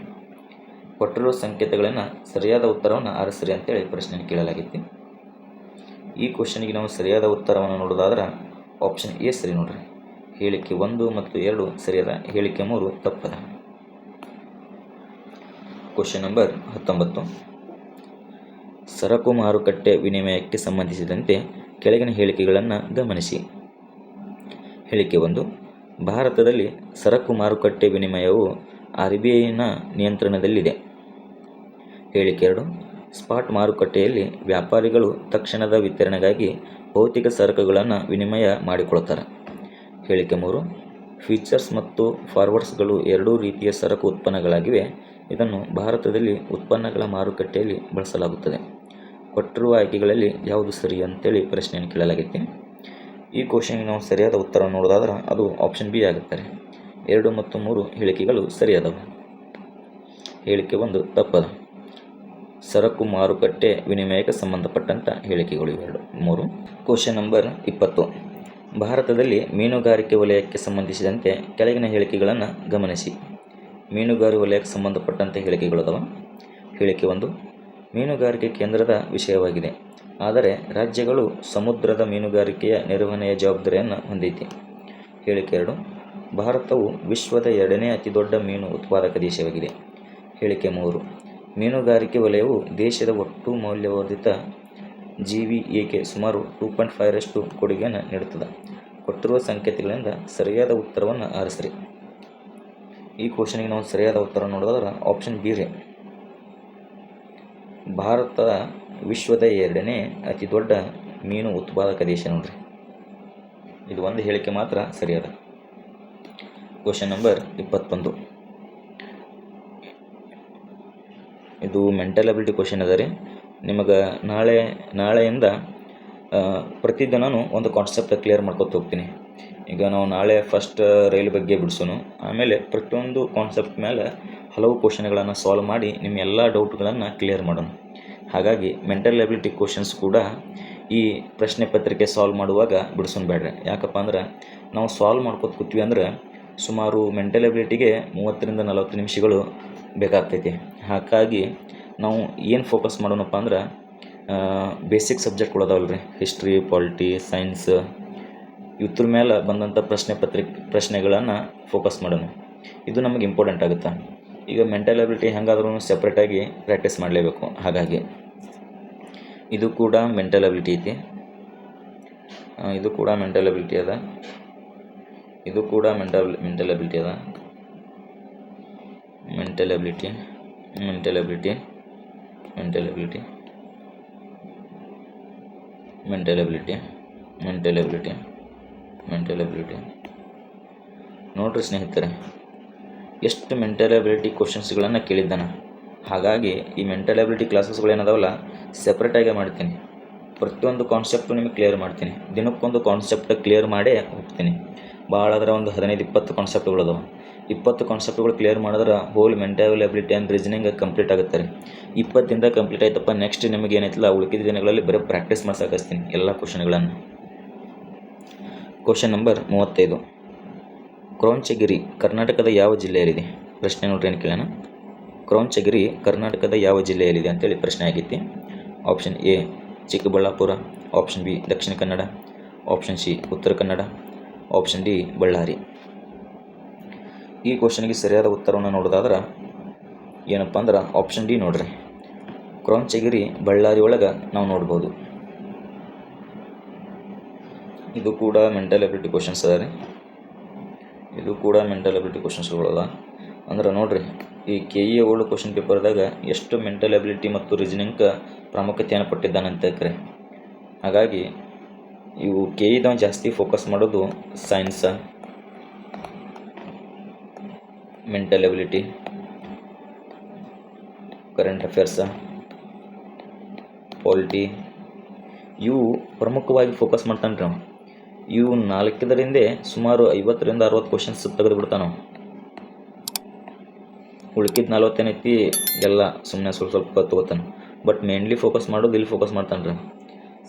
ಕೊಟ್ಟಿರುವ ಸಂಕೇತಗಳನ್ನು ಸರಿಯಾದ ಉತ್ತರವನ್ನು ಆರಿಸಿರಿ ಅಂತೇಳಿ ಪ್ರಶ್ನೆ ಕೇಳಲಾಗಿತ್ತು. ಈ ಕ್ವಶನ್ಗೆ ನಾವು ಸರಿಯಾದ ಉತ್ತರವನ್ನು ನೋಡೋದಾದ್ರೆ ಆಪ್ಷನ್ ಎ ಸರಿ ನೋಡ್ರಿ. ಹೇಳಿಕೆ 1 ಮತ್ತು 2 ಸರಿಯಾದ, ಹೇಳಿಕೆ 3 ತಪ್ಪದ. ಕ್ವಶನ್ ನಂಬರ್ 19, ಸರಕು ಮಾರುಕಟ್ಟೆ ವಿನಿಮಯಕ್ಕೆ ಸಂಬಂಧಿಸಿದಂತೆ ಕೆಳಗಿನ ಹೇಳಿಕೆಗಳನ್ನು ಗಮನಿಸಿ. ಹೇಳಿಕೆ 1, ಭಾರತದಲ್ಲಿ ಸರಕು ಮಾರುಕಟ್ಟೆ ವಿನಿಮಯವು RBIನ ನಿಯಂತ್ರಣದಲ್ಲಿದೆ. ಹೇಳಿಕೆ 2, ಸ್ಪಾಟ್ ಮಾರುಕಟ್ಟೆಯಲ್ಲಿ ವ್ಯಾಪಾರಿಗಳು ತಕ್ಷಣದ ವಿತರಣೆಗಾಗಿ ಭೌತಿಕ ಸರಕುಗಳನ್ನು ವಿನಿಮಯ ಮಾಡಿಕೊಳ್ಳುತ್ತಾರೆ. ಹೇಳಿಕೆ 3, ಫ್ಯೂಚರ್ಸ್ ಮತ್ತು ಫಾರ್ವರ್ಡ್ಸ್ಗಳು ಎರಡೂ ರೀತಿಯ ಸರಕು ಉತ್ಪನ್ನಗಳಾಗಿವೆ. ಇದನ್ನು ಭಾರತದಲ್ಲಿ ಉತ್ಪನ್ನಗಳ ಮಾರುಕಟ್ಟೆಯಲ್ಲಿ ಬಳಸಲಾಗುತ್ತದೆ. ಕೊಟ್ಟಿರುವ ಆಯ್ಕೆಗಳಲ್ಲಿ ಯಾವುದು ಸರಿ ಅಂತೇಳಿ ಪ್ರಶ್ನೆಯನ್ನು ಕೇಳಲಾಗಿದೆ. ಈ ಕ್ವಶನ್ಗೆ ನಾವು ಸರಿಯಾದ ಉತ್ತರ ನೋಡೋದಾದ್ರೆ ಅದು ಆಪ್ಷನ್ ಬಿ ಆಗುತ್ತಾರೆ. 2 ಮತ್ತು 3 ಹೇಳಿಕೆಗಳು ಸರಿಯಾದವು. ಹೇಳಿಕೆ 1 ತಪ್ಪದ. ಸರಕು ಮಾರುಕಟ್ಟೆ ವಿನಿಮಯಕ್ಕೆ ಸಂಬಂಧಪಟ್ಟಂಥ ಹೇಳಿಕೆಗಳು ಇವೆರಡು 3. ಕ್ವಶನ್ ನಂಬರ್ 20, ಭಾರತದಲ್ಲಿ ಮೀನುಗಾರಿಕೆ ವಲಯಕ್ಕೆ ಸಂಬಂಧಿಸಿದಂತೆ ಕೆಳಗಿನ ಹೇಳಿಕೆಗಳನ್ನು ಗಮನಿಸಿ. ಮೀನುಗಾರಿಕೆ ವಲಯಕ್ಕೆ ಸಂಬಂಧಪಟ್ಟಂತೆ ಹೇಳಿಕೆಗಳದವ. ಹೇಳಿಕೆ 1, ಮೀನುಗಾರಿಕೆ ಕೇಂದ್ರದ ವಿಷಯವಾಗಿದೆ, ಆದರೆ ರಾಜ್ಯಗಳು ಸಮುದ್ರದ ಮೀನುಗಾರಿಕೆಯ ನಿರ್ವಹಣೆಯ ಜವಾಬ್ದಾರಿಯನ್ನು ಹೊಂದೈತಿ. ಹೇಳಿಕೆ 2, ಭಾರತವು ವಿಶ್ವದ 2ನೇ ಅತಿದೊಡ್ಡ ಮೀನು ಉತ್ಪಾದಕ ದೇಶವಾಗಿದೆ. ಹೇಳಿಕೆ 3, ಮೀನುಗಾರಿಕೆ ವಲಯವು ದೇಶದ ಒಟ್ಟು ಮೌಲ್ಯವರ್ಧಿತ GVAಗೆ ಸುಮಾರು 2.5ರಷ್ಟು ಕೊಡುಗೆಯನ್ನು ನೀಡುತ್ತದೆ. ಕೊಟ್ಟಿರುವ ಸಂಕೇತಗಳಿಂದ ಸರಿಯಾದ ಉತ್ತರವನ್ನು ಆರಿಸಿರಿ. ಈ ಕ್ವಶನ್ಗೆ ನಾವು ಸರಿಯಾದ ಉತ್ತರ ನೋಡೋದಾದ್ರೆ ಆಪ್ಷನ್ ಬಿ ರೀ. ಭಾರತ ವಿಶ್ವದ 2ನೇ ಅತಿ ದೊಡ್ಡ ಮೀನು ಉತ್ಪಾದಕ ದೇಶ ನೋಡ್ರಿ. ಇದು ಒಂದು ಹೇಳಿಕೆ ಮಾತ್ರ ಸರಿಯಾದ. ಕ್ವಶನ್ ನಂಬರ್ 21, ಇದು ಮೆಂಟಲ್ ಅಬಿಲಿಟಿ ಕ್ವಶನ್ ಅದ ರೀ. ನಿಮಗೆ ನಾಳೆಯಿಂದ ಪ್ರತಿದಿನವೂ ಒಂದು ಕಾನ್ಸೆಪ್ಟ್ ಕ್ಲಿಯರ್ ಮಾಡ್ಕೊತ ಹೋಗ್ತೀನಿ. ಈಗ ನಾವು ನಾಳೆ ಫಸ್ಟ್ ರೈಲ್ ಬಗ್ಗೆ ಬಿಡಿಸೋನು, ಆಮೇಲೆ ಪ್ರತಿಯೊಂದು ಕಾನ್ಸೆಪ್ಟ್ ಮೇಲೆ ಹಲವು ಕ್ವಶನ್ಗಳನ್ನು ಸಾಲ್ವ್ ಮಾಡಿ ನಿಮ್ಮ ಎಲ್ಲ ಡೌಟ್ಗಳನ್ನು ಕ್ಲಿಯರ್ ಮಾಡೋಣ. ಹಾಗಾಗಿ ಮೆಂಟಲ್ ಎಬಿಲಿಟಿ ಕ್ವಶನ್ಸ್ ಕೂಡ ಈ ಪ್ರಶ್ನೆ ಪತ್ರಿಕೆ ಸಾಲ್ವ್ ಮಾಡುವಾಗ ಬಿಡಿಸೋಣ ಬೇಡ್ರಿ. ಯಾಕಪ್ಪ ಅಂದ್ರೆ ನಾವು ಸಾಲ್ವ್ ಮಾಡ್ಕೊತ ಕೂತ್ವಿ ಅಂದ್ರೆ ಸುಮಾರು ಮೆಂಟಲ್ ಎಬಿಲಿಟಿಗೆ 30ರಿಂದ 40 ನಿಮಿಷಗಳು ಬೇಕಾಗ್ತೈತಿ. ಹಾಗಾಗಿ ನಾವು ಏನು ಫೋಕಸ್ ಮಾಡೋಣಪ್ಪ ಅಂದ್ರೆ ಬೇಸಿಕ್ ಸಬ್ಜೆಕ್ಟ್ಗಳು ಅದಾವಲ್ಲ ರೀ, ಹಿಸ್ಟ್ರಿ, ಪಾಲಿಟಿ, ಸೈನ್ಸ್, ಇದ್ರ ಮೇಲೆ ಬಂದಂಥ ಪ್ರಶ್ನೆಗಳನ್ನು ಫೋಕಸ್ ಮಾಡೋಣ. ಇದು ನಮಗೆ ಇಂಪಾರ್ಟೆಂಟ್ ಆಗುತ್ತೆ. ಈಗ ಮೆಂಟಲ್ ಎಬಿಲಿಟಿ ಹೆಂಗಾದ್ರೂ ಸೆಪ್ರೇಟಾಗಿ ಪ್ರಾಕ್ಟೀಸ್ ಮಾಡಲೇಬೇಕು. ಹಾಗಾಗಿ ಇದು ಕೂಡ ಮೆಂಟಲ್ ಎಬಿಲಿಟಿ ಐತಿ, ಇದು ಕೂಡ ಮೆಂಟಲ್ ಎಬಿಲಿಟಿ ಅದ, ಇದು ಕೂಡ ಮೆಂಟಲ್ ಎಬಿಲಿಟಿ ಅದ. Mental ability mental ability mental ability mental ability mental ability mental ability ನೋಡ್ರಿ ಸ್ನೇಹಿತರೆ, ಎಷ್ಟು ಮೆಂಟಲ್ ಎಬಿಲಿಟಿ ಕ್ವಶನ್ಸ್ಗಳನ್ನು ಕೇಳಿದ್ದಾನೆ. ಹಾಗಾಗಿ ಈ ಮೆಂಟಲ್ ಎಬಿಲಿಟಿ ಕ್ಲಾಸಸ್ಗಳೇನದಾವಲ್ಲ ಸೆಪ್ರೇಟಾಗಿ ಮಾಡ್ತೀನಿ. ಪ್ರತಿಯೊಂದು ಕಾನ್ಸೆಪ್ಟು ನಿಮಗೆ ಕ್ಲಿಯರ್ ಮಾಡ್ತೀನಿ. ದಿನಕ್ಕೊಂದು ಕಾನ್ಸೆಪ್ಟ್ ಕ್ಲಿಯರ್ ಮಾಡೇ ಹೋಗ್ತೀನಿ. ಭಾಳ ಅದರ ಒಂದು 15-20 ಕಾನ್ಸೆಪ್ಟ್ಗಳದಾವೆ. 20 ಕಾನ್ಸೆಪ್ಟ್ಗಳು ಕ್ಲಿಯರ್ ಮಾಡಿದ್ರೆ whole mental ability and reasoning complete ಆಗುತ್ತೆ ರೀ. 20 ದಿನದಾಗ ಕಂಪ್ಲೀಟ್ ಆಯ್ತಪ್ಪ. ನೆಕ್ಸ್ಟ್ ನಿಮಗೆ ಏನೈತಿಲ್ಲ ಉಳಿದ ದಿನಗಳಲ್ಲಿ ಬರೀ ಪ್ರಾಕ್ಟೀಸ್ ಮಾಡ್ಸಕ್ಕೆ ಎಲ್ಲ ಕ್ವಶನ್ಗಳನ್ನು. Question number 35. ಕ್ರೌಂಚಗಿರಿ ಕರ್ನಾಟಕದ ಯಾವ ಜಿಲ್ಲೆಯಲ್ಲಿದೆ? ಪ್ರಶ್ನೆ ನೋಡ್ರಿ ಏನು ಕೇಳೋಣ. ಕ್ರೌಂಚಗಿರಿ ಕರ್ನಾಟಕದ ಯಾವ ಜಿಲ್ಲೆಯಲ್ಲಿದೆ ಅಂತೇಳಿ ಪ್ರಶ್ನೆ ಆಗೈತಿ. Option A Chikkaballapur, option B Dakshina Kannada, option C Uttara Kannada, option D Ballari. ಈ ಕ್ವಶನ್ಗೆ ಸರಿಯಾದ ಉತ್ತರವನ್ನು ನೋಡೋದಾದ್ರೆ ಏನಪ್ಪ ಅಂದ್ರೆ ಆಪ್ಷನ್ ಡಿ ನೋಡ್ರಿ. ಕ್ರೌಂಚಗಿರಿ ಬಳ್ಳಾರಿ ಒಳಗೆ ನಾವು ನೋಡ್ಬೋದು. ಇದು ಕೂಡ ಮೆಂಟಲ್ ಎಬಿಲಿಟಿ ಕ್ವಶನ್ಸ್ ಅದ ರೀ. ಇದು ಕೂಡ ಮೆಂಟಲ್ ಎಬಿಲಿಟಿ ಕ್ವಶನ್ಸ್ಗಳದ. ಅಂದ್ರೆ ನೋಡ್ರಿ, ಈ KE ಓಲ್ಡ್ ಕ್ವಶನ್ ಪೇಪರ್ದಾಗ ಎಷ್ಟು ಮೆಂಟಲ್ ಎಬಿಲಿಟಿ ಮತ್ತು ರೀಸನಿಂಗ್ ಪ್ರಾಮುಖ್ಯತೆಯನ್ನು ಕೊಟ್ಟಿದ್ದಾನೆ ಅಂತ ಹೇಳ್ತಾರೆ. ಹಾಗಾಗಿ ಇವು KEದವ ಜಾಸ್ತಿ ಫೋಕಸ್ ಮಾಡೋದು science, mental ability, current affairs, polity, ಇವು ಪ್ರಮುಖವಾಗಿ ಫೋಕಸ್ ಮಾಡ್ತಾನೆ ರೀ. ಇವು 4 ಸುಮಾರು 50-60 ಕ್ವಶನ್ಸ್ ತೆಗೆದು ಬಿಡ್ತಾನೆ. ಉಳ್ಕಿದ 40 ಏನೈತಿ ಎಲ್ಲ ಸುಮ್ಮನೆ ಸ್ವಲ್ಪ ತೊಗೋತಾನೆ. ಬಟ್ ಮೇನ್ಲಿ ಫೋಕಸ್ ಮಾಡೋದು ಇಲ್ಲಿ ಫೋಕಸ್ ಮಾಡ್ತಾನೆ ರೀ.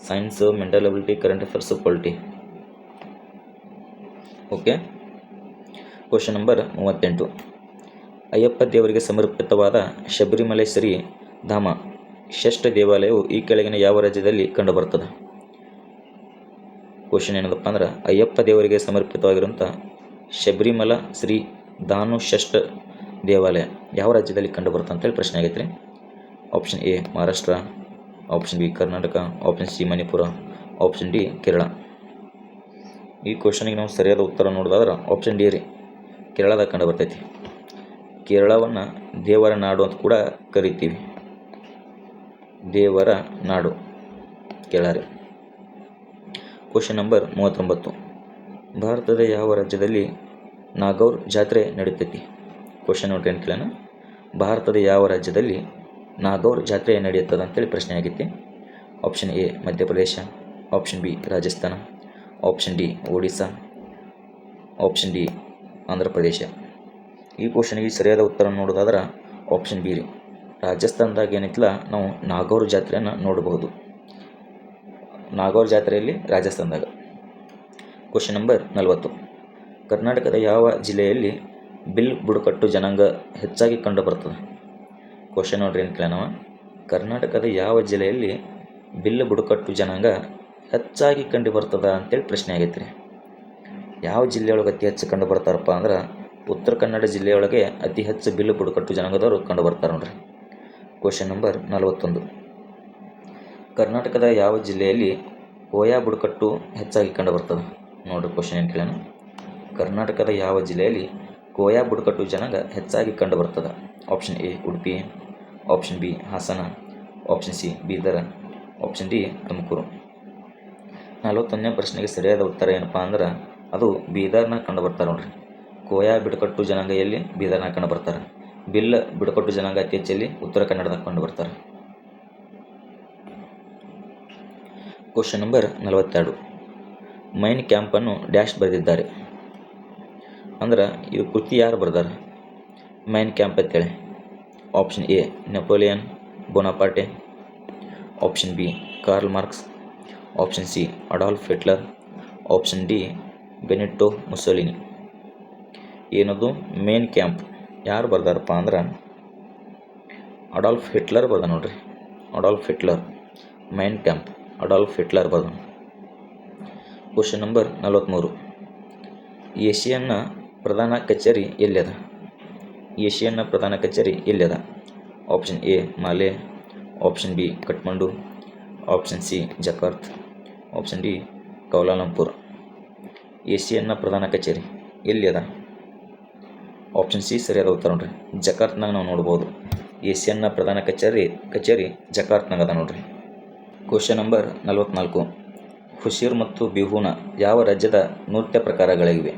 Science, mental ability, current affairs, polity. Okay. Question number 38. Ayyappa ದೇವರಿಗೆ ಸಮರ್ಪಿತವಾದ ಶಬರಿಮಲೇಶ್ವರಿ ಧಾಮ ಷಷ್ಠ ದೇವಾಲಯವು ಈ ಕೆಳಗಿನ ಯಾವ ರಾಜ್ಯದಲ್ಲಿ ಕಂಡುಬರುತ್ತದೆ? ಕ್ವಶನ್ ಏನದಪ್ಪ ಅಂದ್ರೆ ಅಯ್ಯಪ್ಪ ದೇವರಿಗೆ ಸಮರ್ಪಿತವಾಗಿರುವಂಥ ಶಬರಿಮಲ ಶ್ರೀ ಧಾನು ಷಷ್ಠ ದೇವಾಲಯ ಯಾವ ರಾಜ್ಯದಲ್ಲಿ ಕಂಡುಬರುತ್ತೆ ಅಂತೇಳಿ ಪ್ರಶ್ನೆ ಆಗೈತೆ ರೀ. Option A Maharashtra, option B Karnataka, option C Manipur, option D Kerala. ಈ ಕ್ವಶನಿಗೆ ನಾವು ಸರಿಯಾದ ಉತ್ತರ ನೋಡೋದಾದ್ರೆ ಆಪ್ಷನ್ ಡಿ ರೀ, ಕೇರಳದಾಗ ಕಂಡು ಬರ್ತೈತಿ. ಕೇರಳವನ್ನು ದೇವರ ನಾಡು ಅಂತ ಕೂಡ ಕರಿತೀವಿ. ದೇವರ ನಾಡು ಕೇರಳ ರೀ. Question number 39. ಭಾರತದ ಯಾವ ರಾಜ್ಯದಲ್ಲಿ ನಾಗೌರ್ ಜಾತ್ರೆ ನಡೀತೈತಿ? ಕ್ವಶನ್ ನೋಡ್ರಿ ಏನು ಕೇಳೋಣ. ಭಾರತದ ಯಾವ ರಾಜ್ಯದಲ್ಲಿ ನಾಗೌರ್ ಜಾತ್ರೆ ನಡೆಯುತ್ತದೆ ಅಂತೇಳಿ ಪ್ರಶ್ನೆ ಆಗೈತಿ. Option A Madhya Pradesh, option B Rajasthan, option D Odisha, option D Andhra ಪ್ರದೇಶ. ಈ ಕ್ವಶನ್ಗೆ ಸರಿಯಾದ ಉತ್ತರ ನೋಡೋದಾದ್ರೆ ಆಪ್ಷನ್ ಬಿ ರೀ. ರಾಜಸ್ಥಾನದಾಗ ಏನೈತಿಲ್ಲ ನಾವು ನಾಗೌರ್ ಜಾತ್ರೆಯನ್ನು ನೋಡಬಹುದು. ನಾಗೌರ್ ಜಾತ್ರೆಯಲ್ಲಿ ರಾಜಸ್ಥಾನದಾಗ. Question number 40. ಕರ್ನಾಟಕದ ಯಾವ ಜಿಲ್ಲೆಯಲ್ಲಿ ಬಿಲ್ ಬುಡಕಟ್ಟು ಜನಾಂಗ ಹೆಚ್ಚಾಗಿ ಕಂಡುಬರ್ತದೆ? ಕ್ವಶನ್ ನೋಡ್ರಿ ಏನು ಕೇಳೋಣ. ಕರ್ನಾಟಕದ ಯಾವ ಜಿಲ್ಲೆಯಲ್ಲಿ ಬಿಲ್ ಬುಡಕಟ್ಟು ಜನಾಂಗ ಹೆಚ್ಚಾಗಿ ಕಂಡು ಬರ್ತದ ಅಂತೇಳಿ ಪ್ರಶ್ನೆ ಆಗೈತೆ ರೀ. ಯಾವ ಜಿಲ್ಲೆಯೊಳಗೆ ಅತಿ ಹೆಚ್ಚು ಕಂಡು ಬರ್ತಾರಪ್ಪ ಅಂದ್ರೆ ಉತ್ತರ ಕನ್ನಡ ಜಿಲ್ಲೆಯೊಳಗೆ ಅತಿ ಹೆಚ್ಚು ಬಿಲ್ ಬುಡಕಟ್ಟು ಜನಾಂಗದವರು ಕಂಡು ಬರ್ತಾರೆ ನೋಡ್ರಿ. Question number 41. ಕರ್ನಾಟಕದ ಯಾವ ಜಿಲ್ಲೆಯಲ್ಲಿ ಕೋಯಾ ಬುಡಕಟ್ಟು ಹೆಚ್ಚಾಗಿ ಕಂಡು ಬರ್ತದೆ? ನೋಡ್ರಿ ಕ್ವಶನ್ ಏನು ಕೇಳೋಣ. ಕರ್ನಾಟಕದ ಯಾವ ಜಿಲ್ಲೆಯಲ್ಲಿ ಕೋಯಾ ಬುಡಕಟ್ಟು ಜನಾಂಗ ಹೆಚ್ಚಾಗಿ ಕಂಡು ಬರ್ತದೆ? Option A Udupi, option B Hassan, option C Bidar, option D Tumakuru. 41ನೇ ಪ್ರಶ್ನೆಗೆ ಸರಿಯಾದ ಉತ್ತರ ಏನಪ್ಪ ಅಂದ್ರೆ ಅದು ಬೀದರ್ನಾಗ ಕಂಡು ಬರ್ತಾರೆ ನೋಡ್ರಿ. ಕೋಯಾ ಬುಡಕಟ್ಟು ಜನಾಂಗ ಎಲ್ಲಿ? ಬೀದರ್ನಾಗ ಕಂಡು ಬರ್ತಾರೆ. ಬಿಲ್ ಬುಡಕಟ್ಟು ಜನಾಂಗ ಅತಿ ಹೆಚ್ಚಲ್ಲಿ ಉತ್ತರ ಕನ್ನಡದಾಗ ಕಂಡು ಬರ್ತಾರೆ. Question number 42. ಮೈನ್ ಕ್ಯಾಂಪನ್ನು ಡ್ಯಾಶ್ ಬರೆದಿದ್ದಾರೆ ಅಂದ್ರೆ ಇದು ಕೃತಿ ಯಾರು ಬರ್ದಾರೆ? ಮೈನ್ ಕ್ಯಾಂಪ್ ಅಂತೇಳಿ. Option A Napoleon Bonaparte, option B Karl Marx, option C Adolf Hitler, option D Benito Mussolini. ಏನದು ಮೇನ್ ಕ್ಯಾಂಪ್ ಯಾರು ಬರ್ದಾರಪ್ಪ ಅಂದ್ರೆ ಅಡಾಲ್ಫ್ ಹಿಟ್ಲರ್ ಬರ್ದ ನೋಡ್ರಿ. Adolf Hitler Mein Kampf Adolf Hitler ಬರ್ದ. Question number 43. ಏಷಿಯನ್ನ ಪ್ರಧಾನ ಕಚೇರಿ ಎಲ್ಲಿದೆ? ಏಷಿಯನ್ನ ಪ್ರಧಾನ ಕಚೇರಿ ಎಲ್ಲಿದೆ? Option A Male, option B Kathmandu, option C Jakarta, option D Kuala Lumpur. ಏಷಿಯನ್ನ ಪ್ರಧಾನ ಕಚೇರಿ ಎಲ್ಲಿದೆ? ಆಪ್ಷನ್ ಸಿ ಸರಿಯಾದ ಉತ್ತರ ನೋಡ್ರಿ. ಜಕಾರ್ತ್ನಾಗ ನಾವು ನೋಡ್ಬೋದು. ಏಷಿಯನ್ನ ಪ್ರಧಾನ ಕಚೇರಿ ಜಕಾರ್ತ್ನಾಗ ಅದ ನೋಡ್ರಿ. Question number 44. ಹುಶಿರ್ ಮತ್ತು ಬಿಹುನ ಯಾವ ರಾಜ್ಯದ ನೃತ್ಯ ಪ್ರಕಾರಗಳಿವೆ?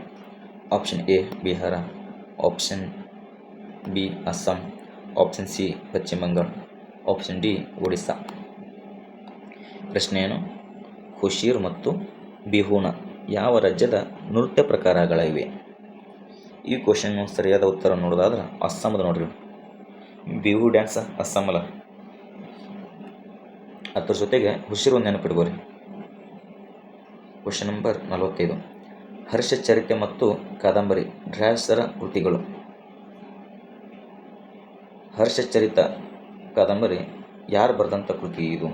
Option A Bihar, option B Assam, option C ಪಶ್ಚಿಮ ಬಂಗಾಳ, ಆಪ್ಷನ್ ಡಿ ಒಡಿಸ್ಸಾ. ಪ್ರಶ್ನೆ ಏನು? ಹುಶಿರ್ ಮತ್ತು ಬಿಹುನ ಯಾವ ರಾಜ್ಯದ ನೃತ್ಯ ಪ್ರಕಾರಗಳಿವೆ? ಈ ಕ್ವಶನ್ ಸರಿಯಾದ ಉತ್ತರ ನೋಡೋದಾದ್ರೆ ಅಸ್ಸಾಮದ ನೋಡ್ರಿ. ಬಿಹು ಡ್ಯಾನ್ಸ್ ಅಸ್ಸಾಮಲ್ಲ, ಅದ್ರ ಜೊತೆಗೆ ಹುಶಿರ್ ಒಂದು ನೆನಪಿಟ್ಕೋರಿ. Question number 45. ಹರ್ಷಚರಿತೆ ಮತ್ತು ಕಾದಂಬರಿ ಡ್ಯಾಶರ ಕೃತಿಗಳು? ಹರ್ಷಚರಿತ ಕಾದಂಬರಿ ಯಾರು ಬರೆದಂಥ ಕೃತಿ ಇದು?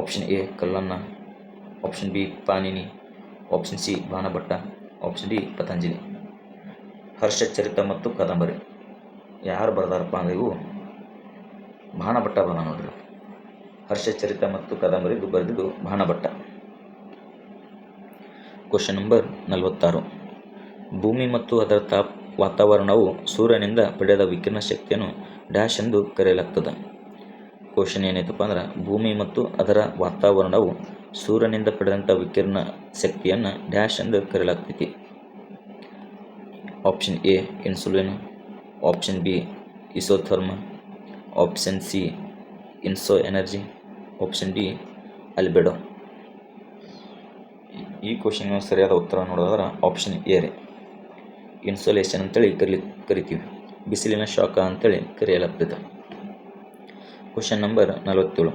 Option A Kalhana, option B Panini, option C Banabhatta, option D Patanjali. Harshacharita ಮತ್ತು ಕಾದಂಬರಿ ಯಾರು ಬರೆದಾರಪ್ಪ ಅಂದ್ರೆ ಇವು ಬಾಣಭಟ್ಟ ಬರ ನೋಡ್ರಿ. ಹರ್ಷಚರಿತ ಮತ್ತು ಕಾದಂಬರಿ ಬರೆದಿದ್ದು ಬಾಣಭಟ್ಟ. Question number 46. ಭೂಮಿ ಮತ್ತು ಅದರ ವಾತಾವರಣವು ಸೂರ್ಯನಿಂದ ಪಡೆದ ವಿಕಿರಣ ಶಕ್ತಿಯನ್ನು ಡ್ಯಾಶ್ ಎಂದು ಕರೆಯಲಾಗ್ತದೆ. ಕ್ವಶನ್ ಏನೈತಪ್ಪ ಅಂದ್ರೆ ಭೂಮಿ ಮತ್ತು ಅದರ ವಾತಾವರಣವು ಸೂರ್ಯನಿಂದ ಪಡೆದಂಥ ವಿಕಿರಣ ಶಕ್ತಿಯನ್ನು ಡ್ಯಾಶ್ ಎಂದು ಕರೆಯಲಾಗ್ತೈತಿ. Option A insulin, option B isotherm, option C ಇನ್ಸೋ ಎನರ್ಜಿ, ಆಪ್ಷನ್ ಡಿ ಅಲ್ಬೆಡೋ. ಈ ಕ್ವಶನ್ ಸರಿಯಾದ ಉತ್ತರ ನೋಡೋದಾದ್ರೆ ಆಪ್ಷನ್ ಎ ರೀ. ಇನ್ಸೋಲೇಷನ್ ಅಂತೇಳಿ ಕರಿತೀವಿ. ಬಿಸಿಲಿನ ಶಾಖ ಅಂತೇಳಿ ಕರೆಯಲಾಗ್ತದೆ. Question number 47.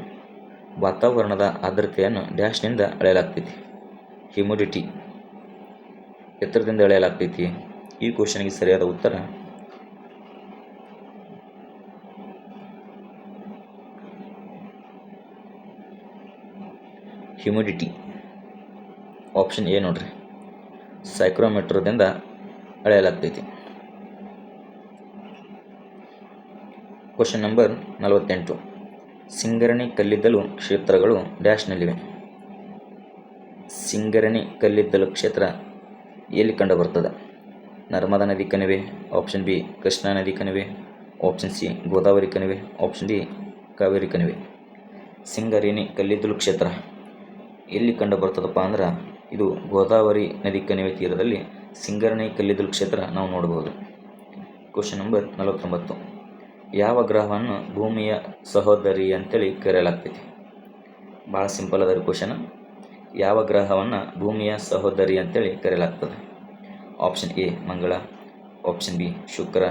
ವಾತಾವರಣದ ಆರ್ದ್ರತೆಯನ್ನು ಡ್ಯಾಶ್ನಿಂದ ಅಳೆಯಲಾಗ್ತೈತಿ? ಹ್ಯುಮಿಡಿಟಿ ಎತ್ತರದಿಂದ ಅಳೆಯಲಾಗ್ತೈತಿ. ಈ ಕ್ವಶನ್ಗೆ ಸರಿಯಾದ ಉತ್ತರ ಹ್ಯುಮಿಡಿಟಿ. ಆಪ್ಷನ್ ಎ ನೋಡ್ರಿ. ಸೈಕ್ರೋಮೀಟರ್ದಿಂದ ಅಳೆಯಲಾಗ್ತೈತಿ. Question number 48. ಸಿಂಗರಣಿ ಕಲ್ಲಿದ್ದಲು ಕ್ಷೇತ್ರಗಳು ಡ್ಯಾಶ್ನಲ್ಲಿವೆ? ಸಿಂಗರಣಿ ಕಲ್ಲಿದ್ದಲು ಕ್ಷೇತ್ರ ಎಲ್ಲಿ ಕಂಡುಬರ್ತದೆ? ನರ್ಮದಾ ನದಿ ಕಣಿವೆ, ಆಪ್ಷನ್ ಬಿ ಕೃಷ್ಣಾ ನದಿ ಕಣಿವೆ, ಆಪ್ಷನ್ ಸಿ ಗೋದಾವರಿ ಕಣಿವೆ, ಆಪ್ಷನ್ ಡಿ ಕಾವೇರಿ ಕಣಿವೆ. ಸಿಂಗರಣಿ ಕಲ್ಲಿದ್ದಲು ಕ್ಷೇತ್ರ ಎಲ್ಲಿ ಕಂಡು ಬರ್ತದಪ್ಪ ಅಂದ್ರೆ ಇದು ಗೋದಾವರಿ ನದಿ ಕಣಿವೆ ತೀರದಲ್ಲಿ ಸಿಂಗರಣಿ ಕಲ್ಲಿದ್ದಲು ಕ್ಷೇತ್ರ ನಾವು ನೋಡಬಹುದು. Question number 49. ಯಾವ ಗ್ರಹವನ್ನು ಭೂಮಿಯ ಸಹೋದರಿ ಅಂತೇಳಿ ಕರೆಯಲಾಗ್ತೈತಿ? ಭಾಳ ಸಿಂಪಲ್ ಅದ ಕ್ವಶನ್. ಯಾವ ಗ್ರಹವನ್ನು ಭೂಮಿಯ ಸಹೋದರಿ ಅಂತೇಳಿ ಕರೆಯಲಾಗ್ತದೆ? ಆಪ್ಷನ್ ಎ ಮಂಗಳ, ಆಪ್ಷನ್ ಬಿ ಶುಕ್ರ,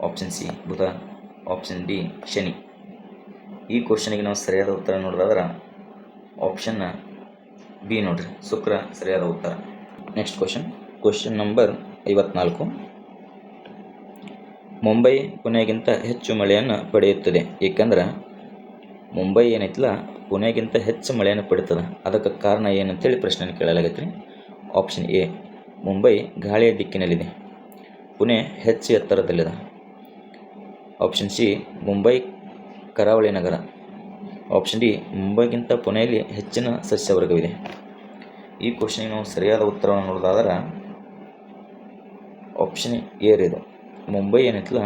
ಆಪ್ಷನ್ ಸಿ ಬುಧ, ಆಪ್ಷನ್ ಡಿ ಶನಿ. ಈ ಕ್ವಶನಿಗೆ ನಾವು ಸರಿಯಾದ ಉತ್ತರ ನೋಡೋದಾದ್ರೆ ಆಪ್ಷನ್ ಬಿ ನೋಡ್ರಿ, ಶುಕ್ರ ಸರಿಯಾದ ಉತ್ತರ. Next question number 54. ಮುಂಬೈ ಪುಣೆಗಿಂತ ಹೆಚ್ಚು ಮಳೆಯನ್ನು ಪಡೆಯುತ್ತದೆ, ಏಕೆಂದ್ರೆ ಮುಂಬೈ ಏನೈತಲ್ಲ ಪುಣೆಗಿಂತ ಹೆಚ್ಚು ಮಳೆಯನ್ನು ಪಡೀತದೆ. ಅದಕ್ಕೆ ಕಾರಣ ಏನಂತೇಳಿ ಪ್ರಶ್ನೆ ಕೇಳಲಾಗೈತ್ರಿ. ಆಪ್ಷನ್ ಎ ಮುಂಬೈ ಗಾಳಿಯ ದಿಕ್ಕಿನಲ್ಲಿದೆ, ಪುಣೆ ಹೆಚ್ಚು ಎತ್ತರದಲ್ಲಿದೆ. ಆಪ್ಷನ್ ಸಿ ಮುಂಬೈ ಕರಾವಳಿ ನಗರ, ಆಪ್ಷನ್ ಡಿ ಮುಂಬೈಗಿಂತ ಪುಣೆಯಲ್ಲಿ ಹೆಚ್ಚಿನ ಸಸ್ಯವರ್ಗವಿದೆ. ಈ ಕ್ವಶನ್ಗೆ ನಾವು ಸರಿಯಾದ ಉತ್ತರವನ್ನು ನೋಡೋದಾದ್ರೆ ಆಪ್ಷನ್ ಎ ಇದು. ಮುಂಬೈ ಏನೈತಲ್ಲ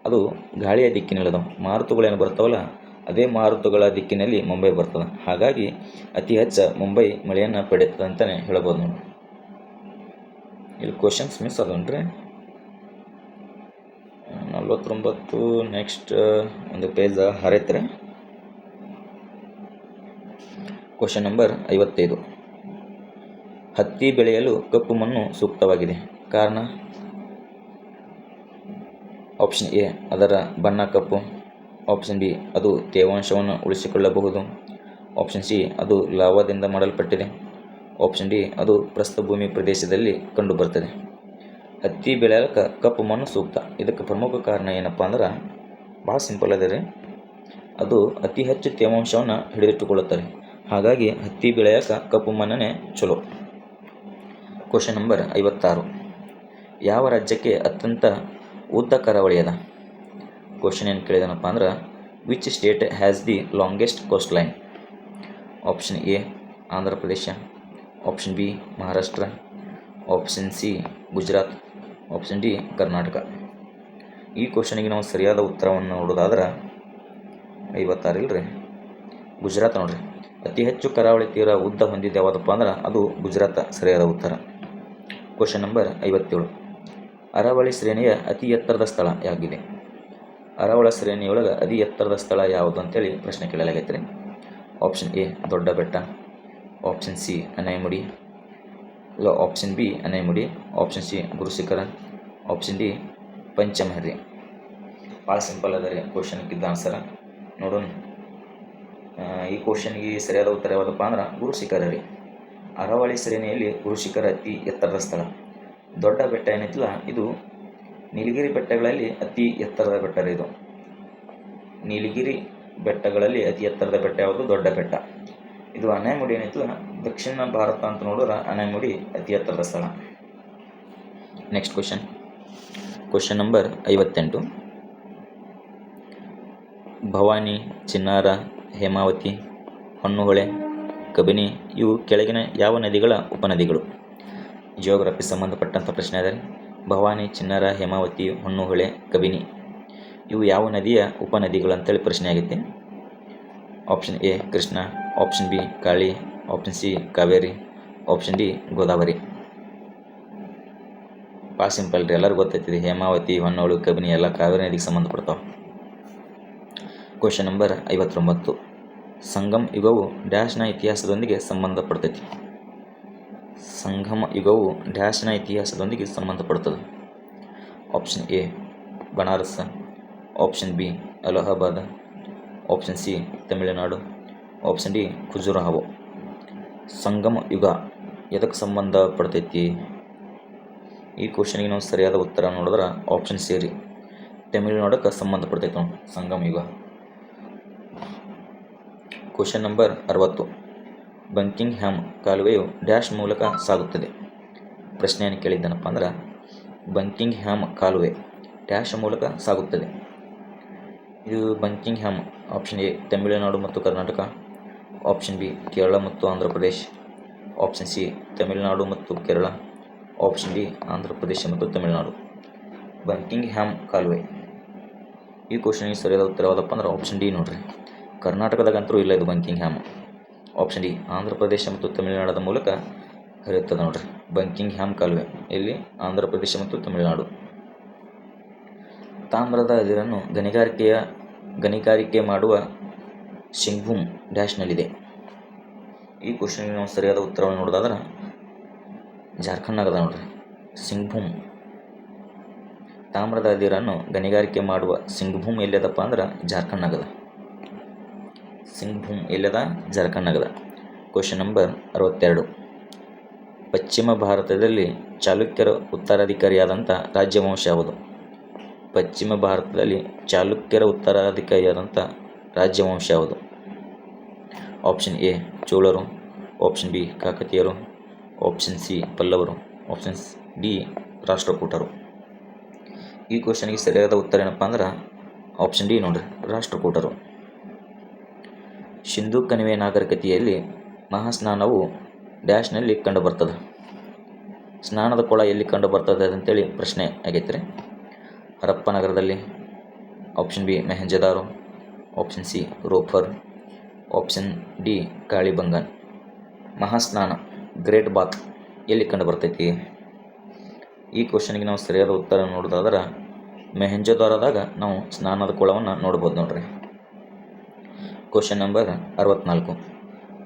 ಅದು ಗಾಳಿಯ ದಿಕ್ಕಿನಲ್ಲದ. ಮಾರುತಗಳೇನು ಬರ್ತಾವಲ್ಲ ಅದೇ ಮಾರುತಗಳ ದಿಕ್ಕಿನಲ್ಲಿ ಮುಂಬೈ ಬರ್ತದೆ. ಹಾಗಾಗಿ ಅತಿ ಹೆಚ್ಚು ಮುಂಬೈ ಮಳೆಯನ್ನು ಪಡೆಯುತ್ತದೆ ಅಂತಲೇ ಹೇಳ್ಬೋದು ನೋಡಿ. ಇಲ್ಲಿ ಕ್ವಶನ್ಸ್ ಮಿಸ್ ಅದನ್ರಿ 49. ನೆಕ್ಸ್ಟ್ ಒಂದು ಪೇಜ್ ಹರೈತ್ರಿ. Question number 55. ಹತ್ತಿ ಬೆಳೆಯಲು ಕಪ್ಪು ಮಣ್ಣು ಸೂಕ್ತವಾಗಿದೆ, ಕಾರಣ? ಆಪ್ಷನ್ ಎ ಅದರ ಬಣ್ಣ ಕಪ್ಪು, ಆಪ್ಷನ್ ಬಿ ಅದು ತೇವಾಂಶವನ್ನು ಉಳಿಸಿಕೊಳ್ಳಬಹುದು, ಆಪ್ಷನ್ ಸಿ ಅದು ಲಾವಾದಿಂದ ಮಾಡಲ್ಪಟ್ಟಿದೆ, ಆಪ್ಷನ್ ಡಿ ಅದು ಪ್ರಸ್ಥಭೂಮಿ ಪ್ರದೇಶದಲ್ಲಿ ಕಂಡುಬರ್ತದೆ. ಹತ್ತಿ ಬೆಳೆಯಲಿಕ್ಕೆ ಕಪ್ಪು ಮಣ್ಣು ಸೂಕ್ತ. ಇದಕ್ಕೆ ಪ್ರಮುಖ ಕಾರಣ ಏನಪ್ಪ ಅಂದ್ರೆ ಭಾಳ ಸಿಂಪಲ್ ಅದ ರೀ. ಅದು ಅತಿ ಹೆಚ್ಚು ತೇವಾಂಶವನ್ನು ಹಿಡಿದಿಟ್ಟುಕೊಳ್ಳುತ್ತಾರೆ. ಹಾಗಾಗಿ ಹತ್ತಿ ಬೆಳೆಯಕ್ಕೆ ಕಪ್ಪು ಮಣ್ಣನೇ ಚಲೋ. Question number 56. ಯಾವ ರಾಜ್ಯಕ್ಕೆ ಅತ್ಯಂತ ಉದ್ದ ಕರಾವಳಿ ಅದ? ಕ್ವಶನ್ ಏನು ಕೇಳಿದನಪ್ಪ ಅಂದ್ರೆ, which state has the longest coastline? Option A Andhra Pradesh, option B Maharashtra, option C Gujarat, option D Karnataka. ಈ ಕ್ವಶನಿಗೆ ನಾವು ಸರಿಯಾದ ಉತ್ತರವನ್ನು ನೋಡೋದಾದ್ರೆ 56 ಇಲ್ರಿ, ಗುಜರಾತ್ ನೋಡ್ರಿ. ಅತಿ ಹೆಚ್ಚು ಕರಾವಳಿ ತೀರ ಉದ್ದ ಹೊಂದಿದ್ದು ಯಾವುದಪ್ಪ ಅಂದ್ರೆ ಅದು ಗುಜರಾತ್ ಸರಿಯಾದ ಉತ್ತರ. Question number 57. ಅರಾವಳಿ ಶ್ರೇಣಿಯ ಅತಿ ಎತ್ತರದ ಸ್ಥಳ ಯಾಗಿದೆ? ಅರಾವಳ ಶ್ರೇಣಿಯೊಳಗೆ ಅತಿ ಎತ್ತರದ ಸ್ಥಳ ಯಾವುದು ಅಂತೇಳಿ ಪ್ರಶ್ನೆ ಕೇಳಲಾಗೈತೆ ರೀ. ಆಪ್ಷನ್ ಎ ದೊಡ್ಡ ಬೆಟ್ಟ, ಆಪ್ಷನ್ ಸಿ ಅನೈಮುಡಿ, ಇಲ್ಲ option B Anaimudi, option C Gurushikhar, option D Panchmarhi. ಭಾಳ ಸಿಂಪಲ್ ಅದ ರೀ ಕ್ವಶನ್ಗಿದ್ದ ಆನ್ಸರ. ನೋಡೋಣ, ಈ ಕ್ವಶನ್ಗೆ ಸರಿಯಾದ ಉತ್ತರ ಯಾವುದಪ್ಪ ಅಂದ್ರೆ ಗುರುಶಿಖರ ರೀ. ಅರಾವಳಿ ಶ್ರೇಣಿಯಲ್ಲಿ ಗುರುಶಿಖರ ಅತಿ ಎತ್ತರದ ಸ್ಥಳ. ದೊಡ್ಡ ಬೆಟ್ಟ ಏನೈತಿಲ್ಲ ಇದು ನೀಲಗಿರಿ ಬೆಟ್ಟಗಳಲ್ಲಿ ಅತಿ ಎತ್ತರದ ಬೆಟ್ಟ ರೀ ಇದು. ನೀಲಗಿರಿ ಬೆಟ್ಟಗಳಲ್ಲಿ ಅತಿ ಎತ್ತರದ ಬೆಟ್ಟ ಯಾವುದು? ದೊಡ್ಡ ಬೆಟ್ಟ. ಇದು ಅನೈಮುಡಿ ಏನೈತಿಲ್ಲ ದಕ್ಷಿಣ ಭಾರತ ಅಂತ ನೋಡಿದ್ರೆ ಅನೈಮುಡಿ ಅತಿ ಎತ್ತರದ ಸ್ಥಳ. Next question number 58. Bhavani, Chinnar, Hemavathi, Honnuhole, Kabini ಇವು ಕೆಳಗಿನ ಯಾವ ನದಿಗಳ ಉಪನದಿಗಳು? ಜಿಯೋಗ್ರಫಿ ಸಂಬಂಧಪಟ್ಟಂಥ ಪ್ರಶ್ನೆ ಅದ. ಭವಾನಿ, ಚಿನ್ನಾರ, ಹೇಮಾವತಿ, ಹೊನ್ನುಹೊಳೆ, ಕಬಿನಿ ಇವು ಯಾವ ನದಿಯ ಉಪನದಿಗಳು ಅಂತೇಳಿ ಪ್ರಶ್ನೆ ಆಗೈತಿ. Option A Krishna, option B Kali, option C Kaveri, option D Godavari. ಭಾಳ ಸಿಂಪಲ್ ರೀ, ಎಲ್ಲರಿಗೂ ಗೊತ್ತೈತಿ. ಹೇಮಾವತಿ, ಹೊನ್ನುಹೊಳೆ, ಕಬಿನಿ ಎಲ್ಲ ಕಾವೇರಿ ನದಿಗೆ ಸಂಬಂಧಪಡ್ತಾವೆ. Question number 59. ಸಂಗಮ ಯುಗವು ಡ್ಯಾಶ್ನ ಇತಿಹಾಸದೊಂದಿಗೆ ಸಂಬಂಧಪಡ್ತೈತಿ. ಸಂಗಮ ಯುಗವು ಡ್ಯಾಶ್ನ ಇತಿಹಾಸದೊಂದಿಗೆ ಸಂಬಂಧಪಡ್ತದೆ. Option A Banaras, option B Allahabad, option C Tamil Nadu, option D Khajuraho. Sangam ಯುಗ ಎದಕ್ಕೆ ಸಂಬಂಧಪಡ್ತೈತಿ? ಈ ಕ್ವಶನಿಗೆ ನಾವು ಸರಿಯಾದ ಉತ್ತರ ನೋಡಿದ್ರೆ ಆಪ್ಷನ್ ಸಿ ರೀ, ತಮಿಳುನಾಡಕ್ಕೆ ಸಂಬಂಧಪಡ್ತೈತೆ ನೋಡಿ ಸಂಗಮ ಯುಗ. Question number 60. ಬಂಕಿಂಗ್ ಹ್ಯಾಮ್ ಕಾಲುವೆಯು ಡ್ಯಾಶ್ ಮೂಲಕ ಸಾಗುತ್ತದೆ. ಪ್ರಶ್ನೆಯನ್ನು ಕೇಳಿದ್ದನಪ್ಪ ಅಂದ್ರೆ, ಬಂಕಿಂಗ್ ಹ್ಯಾಮ್ ಕಾಲುವೆ ಡ್ಯಾಶ್ ಮೂಲಕ ಸಾಗುತ್ತದೆ. ಇದು banking ham option A Tamil Nadu ಮತ್ತು ಕರ್ನಾಟಕ, ಆಪ್ಷನ್ ಬಿ ಕೇರಳ ಮತ್ತು ಆಂಧ್ರ ಪ್ರದೇಶ, ಆಪ್ಷನ್ ಸಿ ತಮಿಳುನಾಡು ಮತ್ತು ಕೇರಳ, ಆಪ್ಷನ್ ಡಿ ಆಂಧ್ರ ಪ್ರದೇಶ ಮತ್ತು ತಮಿಳುನಾಡು. ಬಂಕಿಂಗ್ ಹ್ಯಾಮ್ ಕಾಲುವೆ ಈ ಕ್ವಶನಿಗೆ ಸರಿಯಾದ ಉತ್ತರ ಯಾವುದಪ್ಪ ಅಂದ್ರೆ ಆಪ್ಷನ್ ಡಿ ನೋಡ್ರಿ, ಕರ್ನಾಟಕದಾಗಂತರೂ ಇಲ್ಲ ಇದು banking ham. Option D Andhra ಪ್ರದೇಶ ಮತ್ತು ತಮಿಳುನಾಡದ ಮೂಲಕ ಹರಿಯುತ್ತದೆ ನೋಡ್ರಿ ಬಂಕಿಂಗ್ ಹ್ಯಾಮ್ ಕಾಲುವೆ. ಇಲ್ಲಿ ಆಂಧ್ರ ಪ್ರದೇಶ ಮತ್ತು ತಮಿಳುನಾಡು. ತಾಮ್ರದ ಅದಿರನ್ನು ಗಣಿಗಾರಿಕೆ ಮಾಡುವ ಸಿಂಗ್ಭೂಮ್ ಡ್ಯಾಶ್ನಲ್ಲಿದೆ. ಈ ಕ್ವಶನ್ಗೆ ನಾವು ಸರಿಯಾದ ಉತ್ತರವನ್ನು ನೋಡೋದಾದ್ರೆ ಜಾರ್ಖಂಡ್ನಾಗದ ನೋಡ್ರಿ ಸಿಂಗ್ಭೂಮ್. ತಾಮ್ರದ ಅದಿರನ್ನು ಗಣಿಗಾರಿಕೆ ಮಾಡುವ ಸಿಂಗ್ಭೂಮ್ ಎಲ್ಲದಪ್ಪ ಅಂದ್ರೆ ಜಾರ್ಖಂಡ್ನಾಗದ. ಸಿಂಗ್ಭೂಮ್ ಎಲ್ಲದ? ಜಾರ್ಖಂಡ್ನಾಗದ. Question number 62. ಪಶ್ಚಿಮ ಭಾರತದಲ್ಲಿ ಚಾಲುಕ್ಯರ ಉತ್ತರಾಧಿಕಾರಿಯಾದಂಥ ರಾಜ್ಯವಂಶ ಯಾವುದು? ಪಶ್ಚಿಮ ಭಾರತದಲ್ಲಿ ಚಾಲುಕ್ಯರ ಉತ್ತರಾಧಿಕಾರಿಯಾದಂಥ ರಾಜ್ಯವಂಶ ಯಾವುದು? ಆಪ್ಷನ್ ಎ ಚೋಳರು, ಆಪ್ಷನ್ ಬಿ ಕಾಕತೀಯರು, ಆಪ್ಷನ್ ಸಿ ಪಲ್ಲವರು, ಆಪ್ಷನ್ ಡಿ ರಾಷ್ಟ್ರಕೂಟರು. ಈ ಕ್ವಶನ್ಗೆ ಸರಿಯಾದ ಉತ್ತರ ಏನಪ್ಪ ಅಂದ್ರೆ ಆಪ್ಷನ್ ಡಿ ನೋಡ್ರಿ, ರಾಷ್ಟ್ರಕೂಟರು. ಸಿಂಧೂ ಕಣಿವೆ ನಾಗರಿಕತೆಯಲ್ಲಿ ಮಹಾಸ್ನಾನವು ಡ್ಯಾಶ್ನಲ್ಲಿ ಕಂಡುಬರ್ತದೆ. ಸ್ನಾನದ ಕೊಳ ಎಲ್ಲಿ ಕಂಡು ಬರ್ತದೆ ಅಂತೇಳಿ ಪ್ರಶ್ನೆ ಆಗೈತೆ ರೀ. ಹರಪ್ಪ ನಗರದಲ್ಲಿ, option B Mohenjodaro, option C Ropar, option D Kalibangan. ಮಹಾಸ್ನಾನ ಗ್ರೇಟ್ ಬಾತ್ ಎಲ್ಲಿ ಕಂಡು ಬರ್ತೈತಿ? ಈ ಕ್ವಶನ್ಗೆ ನಾವು ಸರಿಯಾದ ಉತ್ತರ ನೋಡೋದಾದ್ರೆ ಮೆಹಂಜದಾರೋದಾಗ ನಾವು ಸ್ನಾನದ ಕೊಳವನ್ನು ನೋಡ್ಬೋದು ನೋಡ್ರಿ. Question number 64.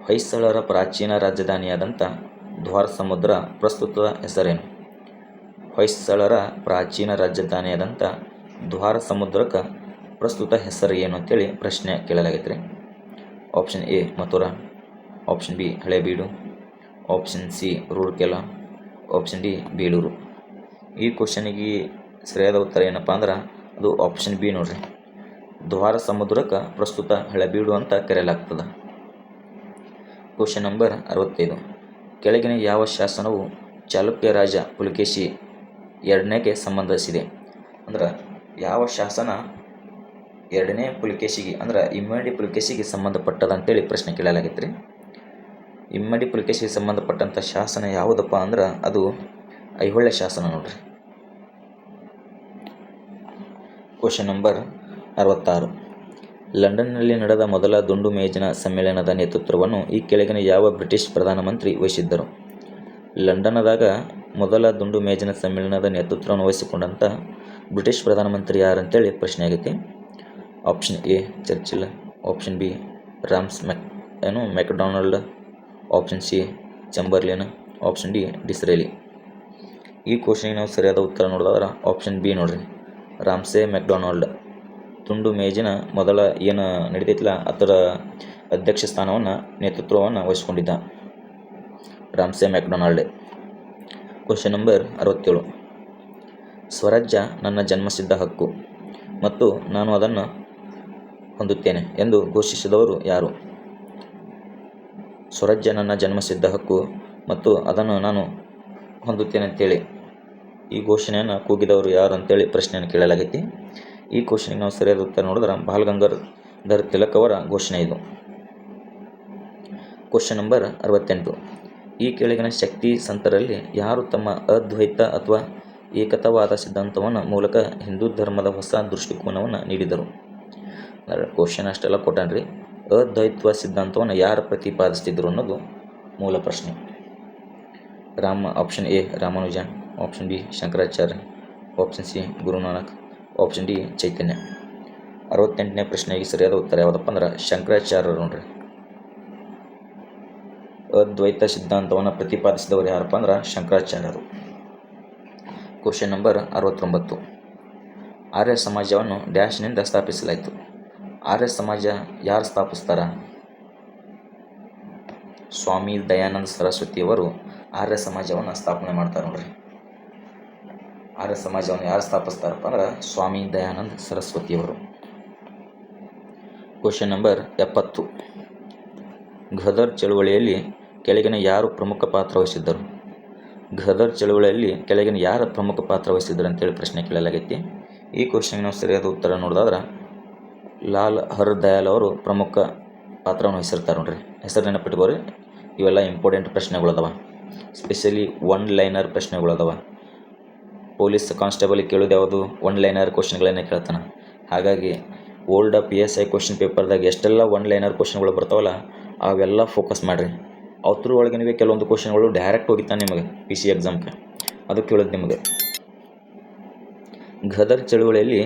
ಹೊಯ್ಸಳರ ಪ್ರಾಚೀನ ರಾಜಧಾನಿಯಾದಂಥ ದ್ವಾರ ಸಮುದ್ರ ಪ್ರಸ್ತುತ ಹೆಸರೇನು? ಹೊಯ್ಸಳರ ಪ್ರಾಚೀನ ರಾಜಧಾನಿಯಾದಂಥ ದ್ವಾರ ಸಮುದ್ರಕ್ಕೆ ಪ್ರಸ್ತುತ ಹೆಸರು ಏನು ಅಂತೇಳಿ ಪ್ರಶ್ನೆ ಕೇಳಲಾಗೈತೆ ರೀ. Option A Mathura, option B Halebidu, option C Rourkela, option D Belur. ಈ ಕ್ವಶನಿಗೆ ಸರಿಯಾದ ಉತ್ತರ ಏನಪ್ಪ ಅಂದ್ರೆ ಅದು ಆಪ್ಷನ್ ಬಿ ನೋಡ್ರಿ, ದ್ವಾರ ಸಮುದ್ರಕ್ಕೆ ಪ್ರಸ್ತುತ ಹಳೇಬೀಡು ಅಂತ ಕರೆಯಲಾಗ್ತದೆ. Question number 65. ಕೆಳಗಿನ ಯಾವ ಶಾಸನವು ಚಾಲುಕ್ಯ ರಾಜ ಪುಲಕೇಶಿ ಎರಡನೇಗೆ ಸಂಬಂಧಿಸಿದೆ? ಅಂದ್ರೆ ಯಾವ ಶಾಸನ ಎರಡನೇ ಪುಲಕೇಶಿಗೆ ಅಂದ್ರೆ ಇಮ್ಮಡಿ ಪುಲಕೇಶಿಗೆ ಸಂಬಂಧಪಟ್ಟದ ಅಂತೇಳಿ ಪ್ರಶ್ನೆ ಕೇಳಲಾಗಿತ್ತು ರೀ. ಇಮ್ಮಡಿ ಪುಲಕೇಶಿಗೆ ಸಂಬಂಧಪಟ್ಟಂಥ ಶಾಸನ ಯಾವುದಪ್ಪ ಅಂದ್ರೆ ಅದು ಐಹೊಳೆ ಶಾಸನ ನೋಡ್ರಿ. Question number 66. ಲಂಡನ್ನಲ್ಲಿ ನಡೆದ ಮೊದಲ ದುಂಡು ಮೇಜಿನ ಸಮ್ಮೇಳನದ ನೇತೃತ್ವವನ್ನು ಈ ಕೆಳಗಿನ ಯಾವ ಬ್ರಿಟಿಷ್ ಪ್ರಧಾನಮಂತ್ರಿ ವಹಿಸಿದ್ದರು? ಲಂಡನ್ನದಾಗ ಮೊದಲ ದುಂಡು ಮೇಜಿನ ಸಮ್ಮೇಳನದ ನೇತೃತ್ವವನ್ನು ವಹಿಸಿಕೊಂಡಂಥ ಬ್ರಿಟಿಷ್ ಪ್ರಧಾನಮಂತ್ರಿ ಯಾರಂತೇಳಿ ಪ್ರಶ್ನೆ ಆಗೈತಿ. Option A Churchill, option B MacDonald, option C Chamberlain, option D Disraeli. ಈ ಕ್ವಶನಿಗೆ ನಾವು ಸರಿಯಾದ ಉತ್ತರ ನೋಡಿದ್ರೆ ಆಪ್ಷನ್ ಬಿ ನೋಡ್ರಿ, ರಾಮ್ಸೆ ಮೆಕ್ಡೊನಾಲ್ಡ್. ದುಂಡು ಮೇಜಿನ ಮೊದಲ ಏನು ನಡೀತೈತಿಲ್ಲ ಅದರ ಅಧ್ಯಕ್ಷ ಸ್ಥಾನವನ್ನು ನೇತೃತ್ವವನ್ನು ವಹಿಸ್ಕೊಂಡಿದ್ದ ರಾಮ್ಸೆ ಮೆಕ್ಡೊನಾಲ್ಡ್. Question number 67. ಸ್ವರಾಜ್ಯ ನನ್ನ ಜನ್ಮಸಿದ್ಧ ಹಕ್ಕು ಮತ್ತು ನಾನು ಅದನ್ನು ಹೊಂದುತ್ತೇನೆ ಎಂದು ಘೋಷಿಸಿದವರು ಯಾರು? ಸ್ವರಾಜ್ಯ ನನ್ನ ಜನ್ಮಸಿದ್ಧ ಹಕ್ಕು ಮತ್ತು ಅದನ್ನು ನಾನು ಹೊಂದುತ್ತೇನೆ ಅಂತೇಳಿ ಈ ಘೋಷಣೆಯನ್ನು ಕೂಗಿದವರು ಯಾರು ಅಂತೇಳಿ ಪ್ರಶ್ನೆಯನ್ನು ಕೇಳಲಾಗೈತಿ. ಈ ಕ್ವಶನಿಗೆ ನಾವು ಸರಿಯಾದ ಉತ್ತರ ನೋಡಿದ್ರೆ ಬಾಲ್ ಗಂಗಾಧರ್ ತಿಲಕ್ ಅವರ ಘೋಷಣೆ ಇದು. Question number 68. ಈ ಕೆಳಗಿನ ಶಕ್ತಿ ಸಂತರಲ್ಲಿ ಯಾರು ತಮ್ಮ ಅದ್ವೈತ ಅಥವಾ ಏಕತಾವಾದ ಸಿದ್ಧಾಂತವನ್ನು ಮೂಲಕ ಹಿಂದೂ ಧರ್ಮದ ಹೊಸ ದೃಷ್ಟಿಕೋನವನ್ನು ನೀಡಿದರು? ಕ್ವಶನ್ ಅಷ್ಟೆಲ್ಲ ಕೊಟ್ಟಾನ್ರಿ. ಅದ್ವೈತ್ವ ಸಿದ್ಧಾಂತವನ್ನು ಯಾರು ಪ್ರತಿಪಾದಿಸ್ತಿದ್ರು ಅನ್ನೋದು ಮೂಲ ಪ್ರಶ್ನೆ. Option A Ramanuja, option B Shankaracharya, option C Guru Nanak, option D Chaitanya. 68ನೇ ಪ್ರಶ್ನೆಗೆ ಸರಿಯಾದ ಉತ್ತರ ಯಾವುದಪ್ಪ ಅಂದ್ರೆ ಶಂಕರಾಚಾರ್ಯರು ನೋಡ್ರಿ. ಅದ್ವೈತ ಸಿದ್ಧಾಂತವನ್ನು ಪ್ರತಿಪಾದಿಸಿದವರು ಯಾರಪ್ಪ ಅಂದ್ರೆ ಶಂಕರಾಚಾರ್ಯರು. Question number 69. ಆರ್ಯ ಸಮಾಜವನ್ನು ಡ್ಯಾಶ್ನಿಂದ ಸ್ಥಾಪಿಸಲಾಯಿತು? ಆರ್ಯ ಸಮಾಜ ಯಾರು ಸ್ಥಾಪಿಸ್ತಾರ? ಸ್ವಾಮಿ ದಯಾನಂದ ಸರಸ್ವತಿಯವರು ಆರ್ಯ ಸಮಾಜವನ್ನು ಸ್ಥಾಪನೆ ಮಾಡ್ತಾರೆ ನೋಡ್ರಿ. ಆರ್ಯ ಸಮಾಜವನ್ನು ಯಾರು ಸ್ಥಾಪಿಸ್ತಾರಪ್ಪ ಅಂದ್ರೆ ಸ್ವಾಮಿ ದಯಾನಂದ ಸರಸ್ವತಿಯವರು. Question number 70. ಘದರ್ ಚಳುವಳಿಯಲ್ಲಿ ಕೆಳಗಿನ ಯಾರು ಪ್ರಮುಖ ಪಾತ್ರ ವಹಿಸಿದ್ದರು? ಘದರ್ ಚಳುವಳಿಯಲ್ಲಿ ಕೆಳಗಿನ ಯಾರು ಪ್ರಮುಖ ಪಾತ್ರ ವಹಿಸಿದ್ರು ಅಂತೇಳಿ ಪ್ರಶ್ನೆ ಕೇಳಲಾಗೈತಿ. ಈ ಕ್ವಶನ್ಗೆ ನಾವು ಸರಿಯಾದ ಉತ್ತರ ನೋಡೋದಾದ್ರೆ ಲಾಲ್ ಹರ್ದಯಾಲ್ ಅವರು ಪ್ರಮುಖ ಪಾತ್ರವನ್ನು ವಹಿಸಿರ್ತಾರೆ ನೋಡ್ರಿ. ಹೆಸರು ನೆನಪಿಟ್ಕೋರಿ, ಇವೆಲ್ಲ ಇಂಪಾರ್ಟೆಂಟ್ ಪ್ರಶ್ನೆಗಳದಾವ, ಸ್ಪೆಷಲಿ ಒನ್ ಲೈನರ್ ಪ್ರಶ್ನೆಗಳದಾವ. ಪೊಲೀಸ್ ಕಾನ್ಸ್ಟೇಬಲ್ ಕೇಳೋದು ಯಾವುದು ಒನ್ ಲೈನರ್ ಕ್ವಶನ್ಗಳನ್ನೇ ಕೇಳ್ತಾನೆ. ಹಾಗಾಗಿ ಓಲ್ಡ್ PSI ಕ್ವಶನ್ ಪೇಪರ್ದಾಗ ಎಷ್ಟೆಲ್ಲ ಒನ್ ಲೈನರ್ ಕ್ವಶನ್ಗಳು ಬರ್ತಾವಲ್ಲ ಅವೆಲ್ಲ ಫೋಕಸ್ ಮಾಡಿರಿ. ಅದ್ರ ಒಳಗಿನವೇ ಕೆಲವೊಂದು ಕ್ವಶನ್ಗಳು ಡೈರೆಕ್ಟ್ ಹೋಗಿತಾನೆ ನಿಮಗೆ PC ಎಕ್ಸಾಮ್ಗೆ, ಅದು ಕೇಳೋದು ನಿಮಗೆ. ಘದರ್ ಚಳುವಳಿಯಲ್ಲಿ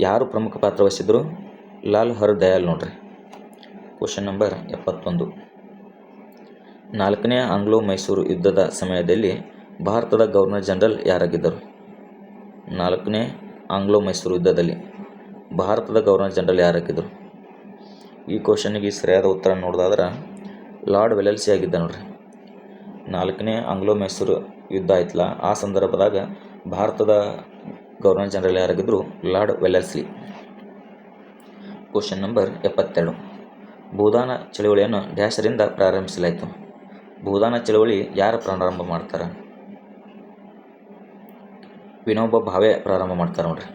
ಯಾರು ಪ್ರಮುಖ ಪಾತ್ರ ವಹಿಸಿದ್ರು? ಲಾಲ್ ಹರ್ದಯಾಲ್ ನೋಡ್ರಿ. Question number 71. 4ನೇ ಆಂಗ್ಲೋ ಮೈಸೂರು ಯುದ್ಧದ ಸಮಯದಲ್ಲಿ ಭಾರತದ ಗವರ್ನರ್ ಜನರಲ್ ಯಾರಾಗಿದ್ದರು? 4ನೇ ಆಂಗ್ಲೋ ಮೈಸೂರು ಯುದ್ಧದಲ್ಲಿ ಭಾರತದ ಗವರ್ನರ್ ಜನರಲ್ ಯಾರಾಗಿದ್ದರು? ಈ ಕ್ವಶನ್ಗೆ ಸರಿಯಾದ ಉತ್ತರ ನೋಡೋದಾದ್ರೆ ಲಾರ್ಡ್ ವೆಲ್ಲೆಸ್ಲಿ ಆಗಿದ್ದ ನೋಡ್ರಿ. 4ನೇ ಆಂಗ್ಲೋ ಮೈಸೂರು ಯುದ್ಧ ಆಯ್ತಲ್ಲ ಆ ಸಂದರ್ಭದಾಗ ಭಾರತದ ಗವರ್ನರ್ ಜನರಲ್ ಯಾರಾಗಿದ್ದರು? Lord Wellesley. Question number 72. Bhoodan ಚಳವಳಿಯನ್ನು ಡ್ಯಾಶರಿಂದ ಪ್ರಾರಂಭಿಸಲಾಯಿತು? ಭೂದಾನ ಚಳವಳಿ ಯಾರು ಪ್ರಾರಂಭ ಮಾಡ್ತಾರೆ? ವಿನೋಬಾ ಭಾವೆ ಪ್ರಾರಂಭ ಮಾಡ್ತಾರೆ ನೋಡ್ರಿ.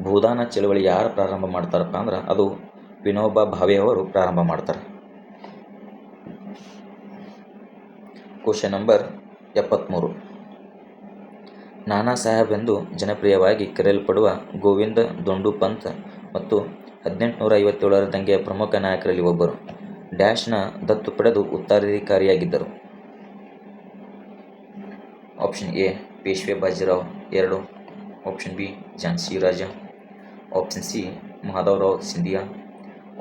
ಭೂದಾನ ಚಳವಳಿ ಯಾರು ಪ್ರಾರಂಭ ಮಾಡ್ತಾರಪ್ಪ ಅಂದ್ರೆ ಅದು ವಿನೋಬಾ ಭಾವೆ ಅವರು ಪ್ರಾರಂಭ ಮಾಡ್ತಾರೆ. Question number 73. ನಾನಾ ಸಾಹೇಬ್ ಎಂದು ಜನಪ್ರಿಯವಾಗಿ ಕರೆಯಲ್ಪಡುವ ಗೋವಿಂದ ದೊಂಡು ಪಂತ್ ಮತ್ತು 1857ರ ದಂಗೆಯ ಪ್ರಮುಖ ನಾಯಕರಲ್ಲಿ ಒಬ್ಬರು ಡ್ಯಾಶ್ನ ದತ್ತು ಪಡೆದು ಉತ್ತರಾಧಿಕಾರಿಯಾಗಿದ್ದರು? Option A Peshwa Bajirao 2, option B Jhansi Raja, option C Madhavrao Scindia,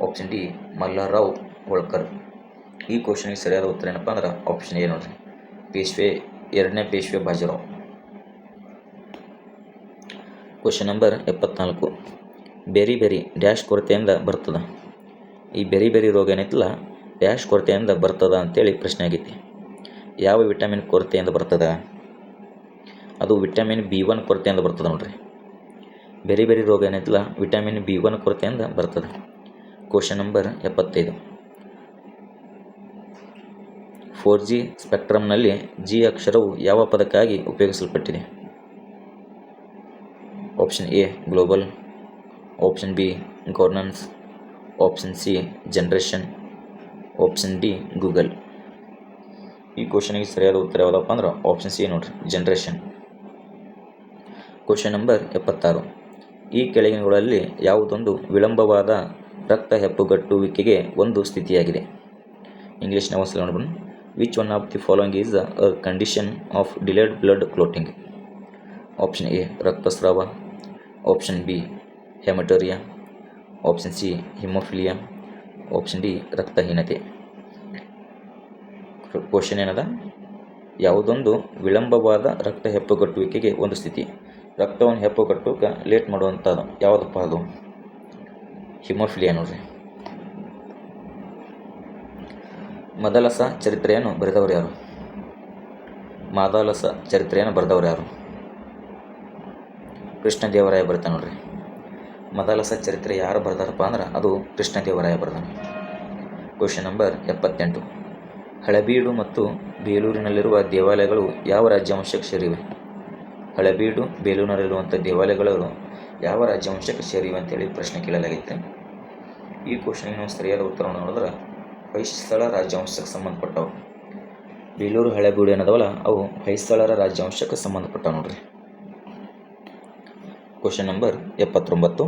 option D Malharrao Holkar. ಈ ಕ್ವಶನ್ಗೆ ಸರಿಯಾದ ಉತ್ತರ ಏನಪ್ಪ ಅಂದ್ರೆ ಆಪ್ಷನ್ ಎ ನೋಡ್ರಿ, ಎರಡನೇ Peshwa Bajirao. Question number 74. Beri beri dash ಕೊರತೆಯಿಂದ ಬರ್ತದ? ಈ ಬೆರಿ ರೋಗ ಏನೈತಲ್ಲ ಡ್ಯಾಶ್ ಕೊರತೆಯಿಂದ ಬರ್ತದ ಅಂತೇಳಿ ಪ್ರಶ್ನೆ ಆಗೈತಿ. ಯಾವ ವಿಟಮಿನ್ ಕೊರತೆಯಿಂದ ಬರ್ತದ? ಅದು ವಿಟಮಿನ್ B1 ಕೊರತೆಯಿಂದ ಬರ್ತದೆ ನೋಡ್ರಿ. ಬೆರಿ ರೋಗ ಏನೈತಲ್ಲ ವಿಟಮಿನ್ B1 ಕೊರತೆಯಿಂದ ಬರ್ತದೆ. Question number 75. 4G ಸ್ಪೆಕ್ಟ್ರಮ್ನಲ್ಲಿ ಜಿ ಅಕ್ಷರವು ಯಾವ ಪದಕ್ಕಾಗಿ ಉಪಯೋಗಿಸಲ್ಪಟ್ಟಿದೆ? Option A global, option B governance, option C generation, option D Google. ಈ ಕ್ವಶನಿಗೆ ಸರಿಯಾದ ಉತ್ತರ ಯಾವುದಪ್ಪ ಅಂದ್ರೆ ಆಪ್ಷನ್ ಸಿ ನೋಡ್ರಿ, ಜನರೇಷನ್. Question number 76. ಈ ಕೆಳಗಿನಗಳಲ್ಲಿ ಯಾವುದೊಂದು ವಿಳಂಬವಾದ ರಕ್ತ ಹೆಪ್ಪುಗಟ್ಟುವಿಕೆಗೆ ಒಂದು ಸ್ಥಿತಿಯಾಗಿದೆ? ಇಂಗ್ಲೀಷ್ನ ಒಂದ್ಸಲ ನೋಡ್ಬಂದು. Which one of the following is a condition of delayed blood clotting? Option A ರಕ್ತಸ್ರಾವ, option B haematuria, option C haemophilia, option D ರಕ್ತಹೀನತೆ. ಕ್ವಶನ್ ಏನದ? ಯಾವುದೊಂದು ವಿಳಂಬವಾದ ರಕ್ತ ಹೆಪ್ಪುಗಟ್ಟುವಿಕೆಗೆ ಒಂದು ಸ್ಥಿತಿ. ರಕ್ತವನ್ನು ಹೆಪ್ಪುಗಟ್ಟುವಿಕೆ ಲೇಟ್ ಮಾಡುವಂಥದ್ದು ಯಾವುದಪ್ಪ ಅದು? ಹಿಮೋಫಿಲಿಯಾ ನೋಡ್ರಿ. ಮದಲಸ ಚರಿತ್ರೆಯನ್ನು ಬರೆದವರು ಯಾರು? ಮಾದಲಸ ಚರಿತ್ರೆಯನ್ನು ಬರೆದವರು ಯಾರು? ಕೃಷ್ಣದೇವರಾಯ ಬರ್ತಾನೆ ನೋಡ್ರಿ. ಮದಲಸ ಚರಿತ್ರೆ ಯಾರು ಬರ್ದಾರಪ್ಪ ಅಂದ್ರೆ ಅದು ಕೃಷ್ಣದೇವರಾಯ ಬರ್ದಾನೆ. Question number 78. ಹಳೆಬೀಡು ಮತ್ತು ಬೇಲೂರಿನಲ್ಲಿರುವ ದೇವಾಲಯಗಳು ಯಾವ ರಾಜ್ಯವಂಶಕ್ಕೆ ಸೇರಿವೆ? ಹಳೆಬೀಡು ಬೇಲೂರಿನಲ್ಲಿರುವಂಥ ದೇವಾಲಯಗಳು ಯಾವ ರಾಜ್ಯವಂಶಕ್ಕೆ ಸೇರಿವೆ ಅಂತೇಳಿ ಪ್ರಶ್ನೆ ಕೇಳಲಾಗೈತೆ. ಈ ಕ್ವಶನಿಗೆ ನಾವು ಸರಿಯಾದ ಉತ್ತರವನ್ನು ನೋಡಿದ್ರೆ ಹೊಯ್ಸಳ ರಾಜ್ಯವಂಶಕ್ಕೆ ಸಂಬಂಧಪಟ್ಟವು. ಬೇಲೂರು ಹಳೆಬೀಡು ಏನದವಲ್ಲ ಅವು ಹೊಯ್ಸಳರ ರಾಜ್ಯವಂಶಕ್ಕೆ ಸಂಬಂಧಪಟ್ಟವು ನೋಡ್ರಿ. Question number 79.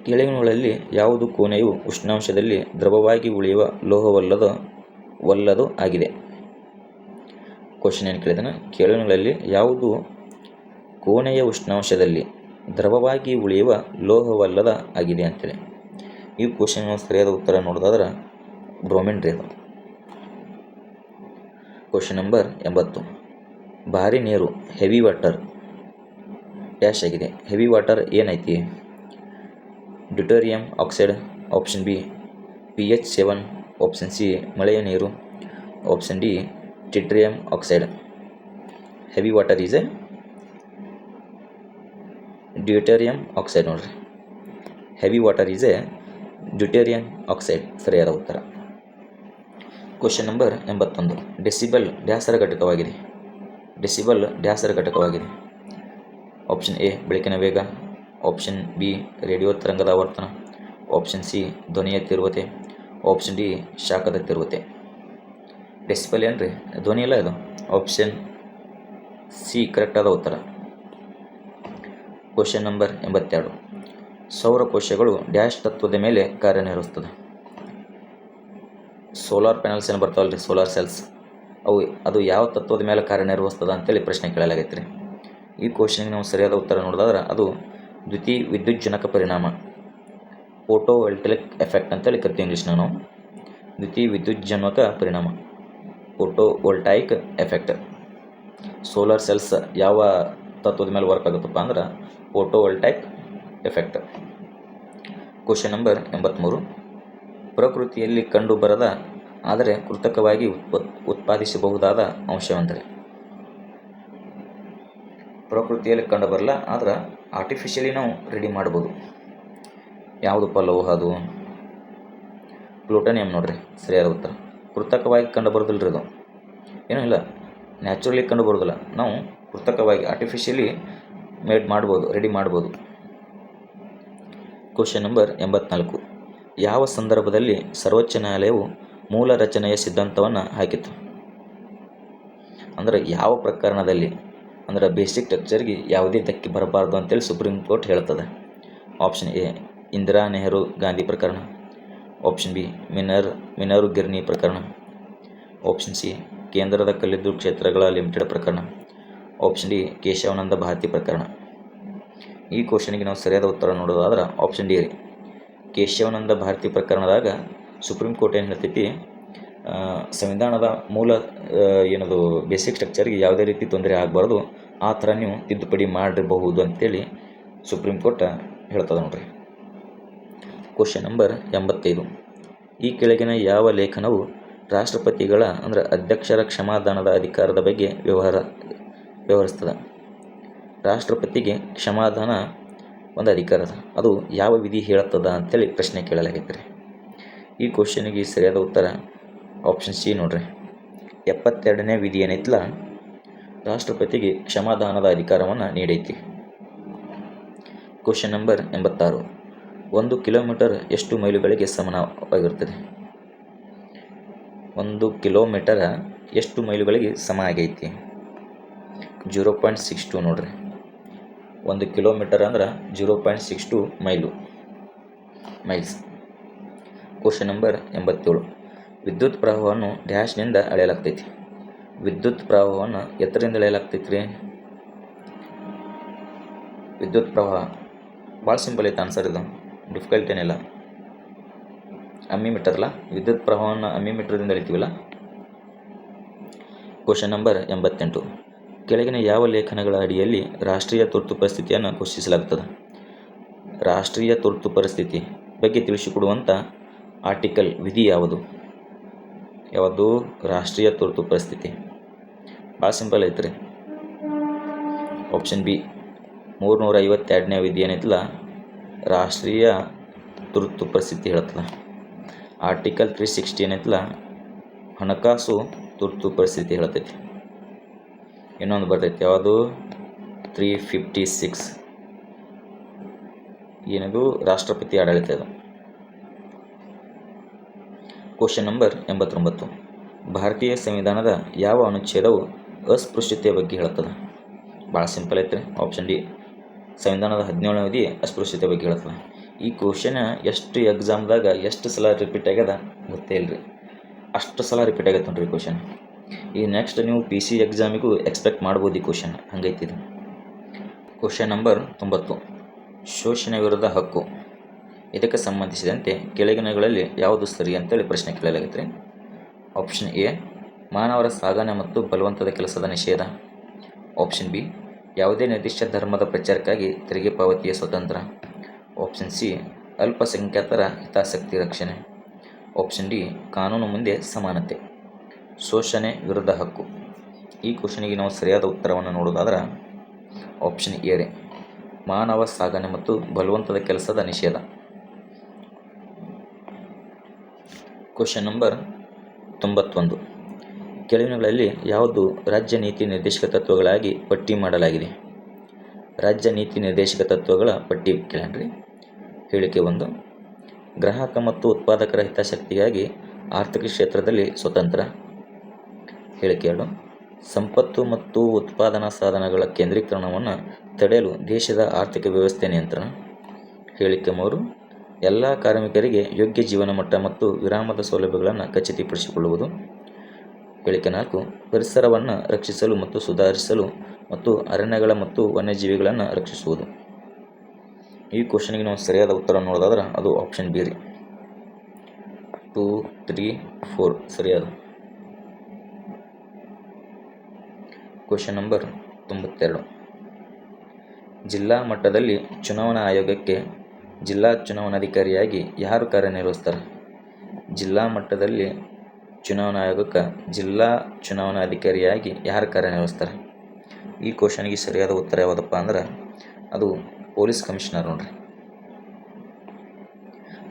ಕೆಳಗಿನವುಗಳಲ್ಲಿ ಯಾವುದು ಕೋಣೆಯು ಉಷ್ಣಾಂಶದಲ್ಲಿ ದ್ರವವಾಗಿ ಉಳಿಯುವ ಲೋಹವಲ್ಲದು ಆಗಿದೆ? ಕ್ವಶನ್ ಏನು ಕೇಳಿದಾನೆ? ಕೆಳಗಿನವುಗಳಲ್ಲಿ ಯಾವುದು ಕೋಣೆಯ ಉಷ್ಣಾಂಶದಲ್ಲಿ ದ್ರವವಾಗಿ ಉಳಿಯುವ ಲೋಹವಲ್ಲದ ಆಗಿದೆ ಅಂತೇಳಿ. ಈ ಕ್ವಶನ್ ಸರಿಯಾದ ಉತ್ತರ ನೋಡೋದಾದ್ರೆ ಬ್ರೋಮಿನ್ ರೀ ಅದು. Question number 80. ಭಾರಿ ನೀರು ಹೆವಿ ವಾಟರ್ ಡ್ಯಾಶ್ ಆಗಿದೆ. ಹೆವಿ ವಾಟರ್ ಏನೈತಿ? Deuterium oxide, option B pH 7, option C ಮಳೆಯ ನೀರು, option D tritium oxide. Heavy water is a deuterium oxide ನೋಡ್ರಿ. Heavy water is a deuterium oxide ಸರಿಯಾದ ಉತ್ತರ. Question number 81. ಡೆಸಿಬಲ್ ಡ್ಯಾಸರ ಘಟಕವಾಗಿದೆ. Decibel ಡ್ಯಾಸರ ಘಟಕವಾಗಿದೆ. Option A ಬೆಳಕಿನ ವೇಗ, ಆಪ್ಷನ್ ಬಿ ರೇಡಿಯೋ ತರಂಗದ ಆವರ್ತನ, ಆಪ್ಷನ್ ಸಿ ಧ್ವನಿಯ ತೀವ್ರತೆ, ಆಪ್ಷನ್ ಡಿ ಶಾಖದ ತೀವ್ರತೆ. ಡೆಸಿಬಲ್ ಏನ್ರಿ? ಧ್ವನಿ ಇಲ್ಲ ಇದು. ಆಪ್ಷನ್ ಸಿ ಕರೆಕ್ಟ್ ಆದ ಉತ್ತರ. Question number 82. ಸೌರಕೋಶಗಳು ಡ್ಯಾಶ್ ತತ್ವದ ಮೇಲೆ ಕಾರ್ಯನಿರ್ವಹಿಸ್ತದೆ. ಸೋಲಾರ್ ಪ್ಯಾನಲ್ಸ್ ಏನು ಬರ್ತಾವಲ್ರಿ, ಸೋಲಾರ್ ಸೆಲ್ಸ್, ಅದು ಯಾವ ತತ್ವದ ಮೇಲೆ ಕಾರ್ಯನಿರ್ವಹಿಸ್ತದೆ ಅಂತೇಳಿ ಪ್ರಶ್ನೆ ಕೇಳಲಾಗೈತೆ ರೀ. ಈ ಕ್ವಶನ್ಗೆ ನಾವು ಸರಿಯಾದ ಉತ್ತರ ನೋಡಿದ್ರೆ ಅದು ದ್ಯುತಿ ವಿದ್ಯುಜ್ಜನಕ ಪರಿಣಾಮ, ಫೋಟೋ ವೋಲ್ಟೈಕ್ ಎಫೆಕ್ಟ್ ಅಂತೇಳಿ ಕರಿತೀವಿ ಇಂಗ್ಲೀಷ್ನಾಗ ನಾವು. ದ್ಯುತಿ ವಿದ್ಯುಜ್ಜನಕ ಪರಿಣಾಮ, photo voltaic effect. Solar cells ಯಾವ ತತ್ವದ ಮೇಲೆ ವರ್ಕ್ ಆಗುತ್ತಪ್ಪ ಅಂದ್ರೆ photo voltaic effect. Question number 83. ಪ್ರಕೃತಿಯಲ್ಲಿ ಕಂಡುಬರದ ಆದರೆ ಕೃತಕವಾಗಿ ಉತ್ಪಾದಿಸಬಹುದಾದ ಅಂಶವೆಂದರೆ? ಪ್ರಕೃತಿಯಲ್ಲಿ ಕಂಡುಬರಲ್ಲ ಆದ್ರೆ ಆರ್ಟಿಫಿಷಿಯಲಿ ನಾವು ರೆಡಿ ಮಾಡ್ಬೋದು. ಯಾವುದಪ್ಪ ಲೋಹ ಅದು? ಪ್ಲೂಟೋನಿಯಂ ನೋಡ್ರಿ ಸರಿಯಾದ ಉತ್ತರ. ಕೃತಕವಾಗಿ ಕಂಡು ಬರೋದಿಲ್ಲ ಅದು, ಏನೂ ಇಲ್ಲ, ನ್ಯಾಚುರಲಿ ಕಂಡು ಬರೋದಿಲ್ಲ. ನಾವು ಕೃತಕವಾಗಿ ಆರ್ಟಿಫಿಷಿಯಲಿ ಮಾಡ್ಬೋದು, ರೆಡಿ ಮಾಡ್ಬೋದು. Question number 84. ಯಾವ ಸಂದರ್ಭದಲ್ಲಿ ಸರ್ವೋಚ್ಚ ನ್ಯಾಯಾಲಯವು ಮೂಲ ರಚನೆಯ ಸಿದ್ಧಾಂತವನ್ನು ಹಾಕಿತು? ಅಂದರೆ ಯಾವ ಪ್ರಕರಣದಲ್ಲಿ? ಅಂದರೆ ಬೇಸಿಕ್ ಸ್ಟ್ರಕ್ಚರ್ಗೆ ಯಾವುದೇ ಧಕ್ಕೆ ಬರಬಾರ್ದು ಅಂತೇಳಿ ಸುಪ್ರೀಂ ಕೋರ್ಟ್ ಹೇಳ್ತದೆ. ಆಪ್ಷನ್ ಎ ಇಂದಿರಾ ನೆಹರು ಗಾಂಧಿ ಪ್ರಕರಣ, ಆಪ್ಷನ್ ಬಿ ಮಿನರು ಗಿರ್ನಿ ಪ್ರಕರಣ, ಆಪ್ಷನ್ ಸಿ ಕೇಂದ್ರದ ಕಲ್ಲಿದ್ದಲು ಕ್ಷೇತ್ರಗಳ ಲಿಮಿಟೆಡ್ ಪ್ರಕರಣ, ಆಪ್ಷನ್ ಡಿ ಕೇಶವಾನಂದ ಭಾರತಿ ಪ್ರಕರಣ. ಈ ಕ್ವಶನಿಗೆ ನಾವು ಸರಿಯಾದ ಉತ್ತರ ನೋಡೋದಾದ್ರೆ ಆಪ್ಷನ್ ಡಿ ರೀ. ಕೇಶವಾನಂದ ಭಾರತಿ ಪ್ರಕರಣದಾಗ ಸುಪ್ರೀಂ ಕೋರ್ಟ್ ಏನು ಹೇಳ್ತೈತಿ, ಸಂವಿಧಾನದ ಮೂಲ ಏನದು ಬೇಸಿಕ್ ಸ್ಟ್ರಕ್ಚರ್ಗೆ ಯಾವುದೇ ರೀತಿ ತೊಂದರೆ ಆಗಬಾರ್ದು, ಆ ಥರ ನೀವು ತಿದ್ದುಪಡಿ ಮಾಡಿರಬಹುದು ಅಂತೇಳಿ ಸುಪ್ರೀಂ ಕೋರ್ಟ್ ಹೇಳ್ತದೆ ನೋಡ್ರಿ. Question number 85. ಈ ಕೆಳಗಿನ ಯಾವ ಲೇಖನವು ರಾಷ್ಟ್ರಪತಿಗಳ ಅಂದರೆ ಅಧ್ಯಕ್ಷರ ಕ್ಷಮಾದಾನದ ಅಧಿಕಾರದ ಬಗ್ಗೆ ವ್ಯವಹರಿಸ್ತದೆ? ರಾಷ್ಟ್ರಪತಿಗೆ ಕ್ಷಮಾದಾನ ಒಂದು ಅಧಿಕಾರ ಅದ, ಅದು ಯಾವ ವಿಧಿ ಹೇಳುತ್ತದ ಅಂತೇಳಿ ಪ್ರಶ್ನೆ ಕೇಳಲಾಗೈತೆ ರೀ. ಈ ಕ್ವಶನಿಗೆ ಸರಿಯಾದ ಉತ್ತರ ಆಪ್ಷನ್ ಸಿ ನೋಡ್ರಿ. 72ನೇ ವಿಧಿ ಏನೈತಲ್ಲ, ರಾಷ್ಟ್ರಪತಿಗೆ ಕ್ಷಮಾದಾನದ ಅಧಿಕಾರವನ್ನು ನೀಡೈತಿ. Question number 86. 1 ಕಿಲೋಮೀಟರ್ ಎಷ್ಟು ಮೈಲುಗಳಿಗೆ ಸಮಾನವಾಗಿರುತ್ತದೆ? 1 ಕಿಲೋಮೀಟರ್ ಎಷ್ಟು ಮೈಲುಗಳಿಗೆ ಸಮ ಆಗೈತಿ? 0.62 ನೋಡ್ರಿ. 1 ಕಿಲೋಮೀಟರ್ ಅಂದ್ರೆ 0.62 ಮೈಲ್ಸ್. Question number 87. ವಿದ್ಯುತ್ ಪ್ರವಾಹವನ್ನು ಡ್ಯಾಶ್ನಿಂದ ಅಳೆಯಲಾಗ್ತೈತಿ? ವಿದ್ಯುತ್ ಪ್ರವಾಹವನ್ನು ಎತ್ತರದಿಂದ ಅಳೆಯಲಾಗ್ತೈತಿ ರೀ. ವಿದ್ಯುತ್ ಪ್ರವಾಹ ಭಾಳ ಸಿಂಪಲ್ ಐತೆ ಆನ್ಸರ್, ಇದು ಡಿಫಿಕಲ್ಟ್ ಏನಿಲ್ಲ. ಅಮ್ಮಿಮೀಟರ್ಲ್ಲ, ವಿದ್ಯುತ್ ಪ್ರವಾಹವನ್ನು ಅಮ್ಮಿಮೀಟರ್ದಿಂದ ಅಳಿತೀವಲ್ಲ. Question number 88. ಕೆಳಗಿನ ಯಾವ ಲೇಖನಗಳ ಅಡಿಯಲ್ಲಿ ರಾಷ್ಟ್ರೀಯ ತುರ್ತು ಪರಿಸ್ಥಿತಿಯನ್ನು ಘೋಷಿಸಲಾಗುತ್ತದೆ? ರಾಷ್ಟ್ರೀಯ ತುರ್ತು ಪರಿಸ್ಥಿತಿ ಬಗ್ಗೆ ತಿಳಿಸಿಕೊಡುವಂಥ ಆರ್ಟಿಕಲ್ ವಿಧಿ ಯಾವುದು? ರಾಷ್ಟ್ರೀಯ ತುರ್ತು ಪರಿಸ್ಥಿತಿ ಭಾಳ ಸಿಂಪಲ್ ಐತ್ರಿ. ಆಪ್ಷನ್ ಬಿ 352ನೇ ವಿಧಿ ಏನೈತಲ್ಲ, ರಾಷ್ಟ್ರೀಯ ತುರ್ತು ಪರಿಸ್ಥಿತಿ ಹೇಳ್ತದೆ. ಆರ್ಟಿಕಲ್ 360 ಏನೈತಲ್ಲ, ಹಣಕಾಸು ತುರ್ತು ಪರಿಸ್ಥಿತಿ ಹೇಳ್ತೈತಿ. ಇನ್ನೊಂದು ಬರ್ತೈತಿ, ಯಾವುದು 356 ಏನದು, ರಾಷ್ಟ್ರಪತಿ ಆಡಳಿತ ಇದು. Question number 89. ಭಾರತೀಯ ಸಂವಿಧಾನದ ಯಾವ ಅನುಚ್ಛೇದವು ಅಸ್ಪೃಶ್ಯತೆಯ ಬಗ್ಗೆ ಹೇಳ್ತದೆ? ಭಾಳ ಸಿಂಪಲ್ ಐತ್ರಿ. ಆಪ್ಷನ್ ಡಿ ಸಂವಿಧಾನದ 17ನೇ ವಿಧಿ ಅಸ್ಪೃಶ್ಯತೆ ಬಗ್ಗೆ ಹೇಳ್ತದೆ. ಈ ಕ್ವಶನ್ ಎಷ್ಟು ಎಕ್ಸಾಮ್ದಾಗ ಎಷ್ಟು ಸಲ ರಿಪೀಟ್ ಆಗ್ಯದ ಗೊತ್ತೇ ಇಲ್ಲರಿ, ಅಷ್ಟು ಸಲ ರಿಪೀಟ್ ಆಗೈತೆ ನೋಡ್ರಿ ಕ್ವಶನ್. ಈ ನೆಕ್ಸ್ಟ್ ನೀವು PC ಎಕ್ಸಾಮಿಗೂ ಎಕ್ಸ್ಪೆಕ್ಟ್ ಮಾಡ್ಬೋದು ಈ ಕ್ವಶನ್, ಹಂಗೈತಿದು. Question number 90. ಶೋಷಣೆ ವಿರುದ್ಧ ಹಕ್ಕು ಇದಕ್ಕೆ ಸಂಬಂಧಿಸಿದಂತೆ ಕೆಳಗಿನಗಳಲ್ಲಿ ಯಾವುದು ಸರಿ ಅಂತೇಳಿ ಪ್ರಶ್ನೆ ಕೇಳಲಾಗೈತೆ. ಆಪ್ಷನ್ ಎ ಮಾನವರ ಸಾಗಣೆ ಮತ್ತು ಬಲವಂತದ ಕೆಲಸದ ನಿಷೇಧ. ಆಪ್ಷನ್ ಬಿ ಯಾವುದೇ ನಿರ್ದಿಷ್ಟ ಧರ್ಮದ ಪ್ರಚಾರಕ್ಕಾಗಿ ತೆರಿಗೆ ಪಾವತಿಯ ಸ್ವತಂತ್ರ. ಆಪ್ಷನ್ ಸಿ ಅಲ್ಪಸಂಖ್ಯಾತರ ಹಿತಾಸಕ್ತಿ ರಕ್ಷಣೆ. ಆಪ್ಷನ್ ಡಿ ಕಾನೂನು ಮುಂದೆ ಸಮಾನತೆ. ಶೋಷಣೆ ವಿರುದ್ಧ ಹಕ್ಕು. ಈ ಕ್ವಶನಿಗೆ ನಾವು ಸರಿಯಾದ ಉತ್ತರವನ್ನು ನೋಡೋದಾದ್ರೆ ಆಪ್ಷನ್ ಎ ರೀ, ಮಾನವ ಸಾಗಣೆ ಮತ್ತು ಬಲವಂತದ ಕೆಲಸದ ನಿಷೇಧ. Question number 91. ಕೆಳಗಿನಗಳಲ್ಲಿ ಯಾವುದು ರಾಜ್ಯ ನೀತಿ ನಿರ್ದೇಶಕ ತತ್ವಗಳಾಗಿ ಪಟ್ಟಿ ಮಾಡಲಾಗಿದೆ? ರಾಜ್ಯ ನೀತಿ ನಿರ್ದೇಶಕ ತತ್ವಗಳ ಪಟ್ಟಿ ಕೇಳ್ರಿ. ಹೇಳಿಕೆ 1, ಗ್ರಾಹಕ ಮತ್ತು ಉತ್ಪಾದಕರ ಹಿತಾಸಕ್ತಿಗಾಗಿ ಆರ್ಥಿಕ ಕ್ಷೇತ್ರದಲ್ಲಿ ಸ್ವತಂತ್ರ. ಹೇಳಿಕೆ 2, ಸಂಪತ್ತು ಮತ್ತು ಉತ್ಪಾದನಾ ಸಾಧನಗಳ ಕೇಂದ್ರೀಕರಣವನ್ನು ತಡೆಯಲು ದೇಶದ ಆರ್ಥಿಕ ವ್ಯವಸ್ಥೆ ನಿಯಂತ್ರಣ. ಹೇಳಿಕೆ 3, ಎಲ್ಲ ಕಾರ್ಮಿಕರಿಗೆ ಯೋಗ್ಯ ಜೀವನ ಮಟ್ಟ ಮತ್ತು ವಿರಾಮದ ಸೌಲಭ್ಯಗಳನ್ನು ಖಚಿತಪಡಿಸಿಕೊಳ್ಳುವುದು. ಹೇಳಿಕೆ 4, ಪರಿಸರವನ್ನು ರಕ್ಷಿಸಲು ಮತ್ತು ಸುಧಾರಿಸಲು ಮತ್ತು ಅರಣ್ಯಗಳ ಮತ್ತು ವನ್ಯಜೀವಿಗಳನ್ನು ರಕ್ಷಿಸುವುದು. ಈ ಕ್ವಶನಿಗೆ ನಾವು ಸರಿಯಾದ ಉತ್ತರ ನೋಡೋದಾದ್ರೆ ಅದು ಆಪ್ಷನ್ ಬಿ ರೀ, 2, 3, 4 ಸರಿಯಾದ. Question number 92. ಜಿಲ್ಲಾ ಮಟ್ಟದಲ್ಲಿ ಚುನಾವಣಾ ಆಯೋಗಕ್ಕೆ ಜಿಲ್ಲಾ ಚುನಾವಣಾಧಿಕಾರಿಯಾಗಿ ಯಾರು ಕಾರ್ಯನಿರ್ವಹಿಸ್ತಾರೆ? ಜಿಲ್ಲಾ ಮಟ್ಟದಲ್ಲಿ ಚುನಾವಣಾ ಆಯೋಗಕ್ಕೆ ಜಿಲ್ಲಾ ಚುನಾವಣಾಧಿಕಾರಿಯಾಗಿ ಯಾರು ಕಾರ್ಯನಿರ್ವಹಿಸ್ತಾರೆ? ಈ ಕ್ವಶನಿಗೆ ಸರಿಯಾದ ಉತ್ತರ ಯಾವುದಪ್ಪ ಅಂದ್ರೆ ಅದು ಪೊಲೀಸ್ ಕಮಿಷನರ್ ನೋಡ್ರಿ.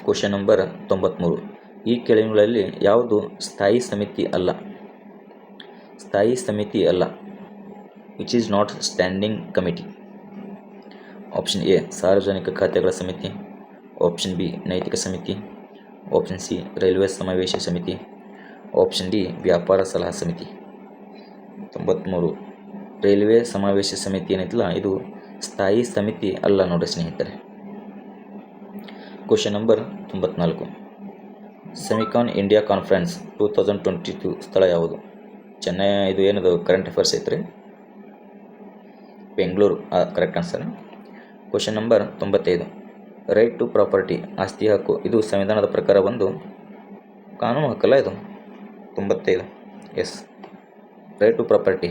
Question number 93. ಈ ಕೆಳಗಿನಗಳಲ್ಲಿ ಯಾವುದು ಸ್ಥಾಯಿ ಸಮಿತಿ ಅಲ್ಲ? ಸ್ಥಾಯಿ ಸಮಿತಿ ಅಲ್ಲ, which is not standing committee. Option A ಸಾರ್ವಜನಿಕ ಖಾತೆಗಳ ಸಮಿತಿ. ಆಪ್ಷನ್ ಬಿ ನೈತಿಕ ಸಮಿತಿ. ಆಪ್ಷನ್ ಸಿ ರೈಲ್ವೆ ಸಮಾವೇಶ ಸಮಿತಿ. ಆಪ್ಷನ್ ಡಿ ವ್ಯಾಪಾರ ಸಲಹಾ ಸಮಿತಿ. 93 ರೈಲ್ವೆ ಸಮಾವೇಶ ಸಮಿತಿ ಏನೈತಲ್ಲ ಇದು ಸ್ಥಾಯಿ ಸಮಿತಿ ಅಲ್ಲ ನೋಡಿ ಸ್ನೇಹಿತರೆ. Question number 94. Semicon India conference 2022 ಸ್ಥಳ ಯಾವುದು? ಚೆನ್ನೈ. ಇದು ಏನದು ಕರೆಂಟ್ ಅಫೇರ್ಸ್ ಐತ್ರಿ, Bengaluru correct answer. Question number 95. Right to property ಆಸ್ತಿ ಹಕ್ಕು ಇದು ಸಂವಿಧಾನದ ಪ್ರಕಾರ ಒಂದು ಕಾನೂನು ಹಕ್ಕಲ್ಲ ಇದು? 95 ಎಸ್, ರೈಟ್ ಟು ಪ್ರಾಪರ್ಟಿ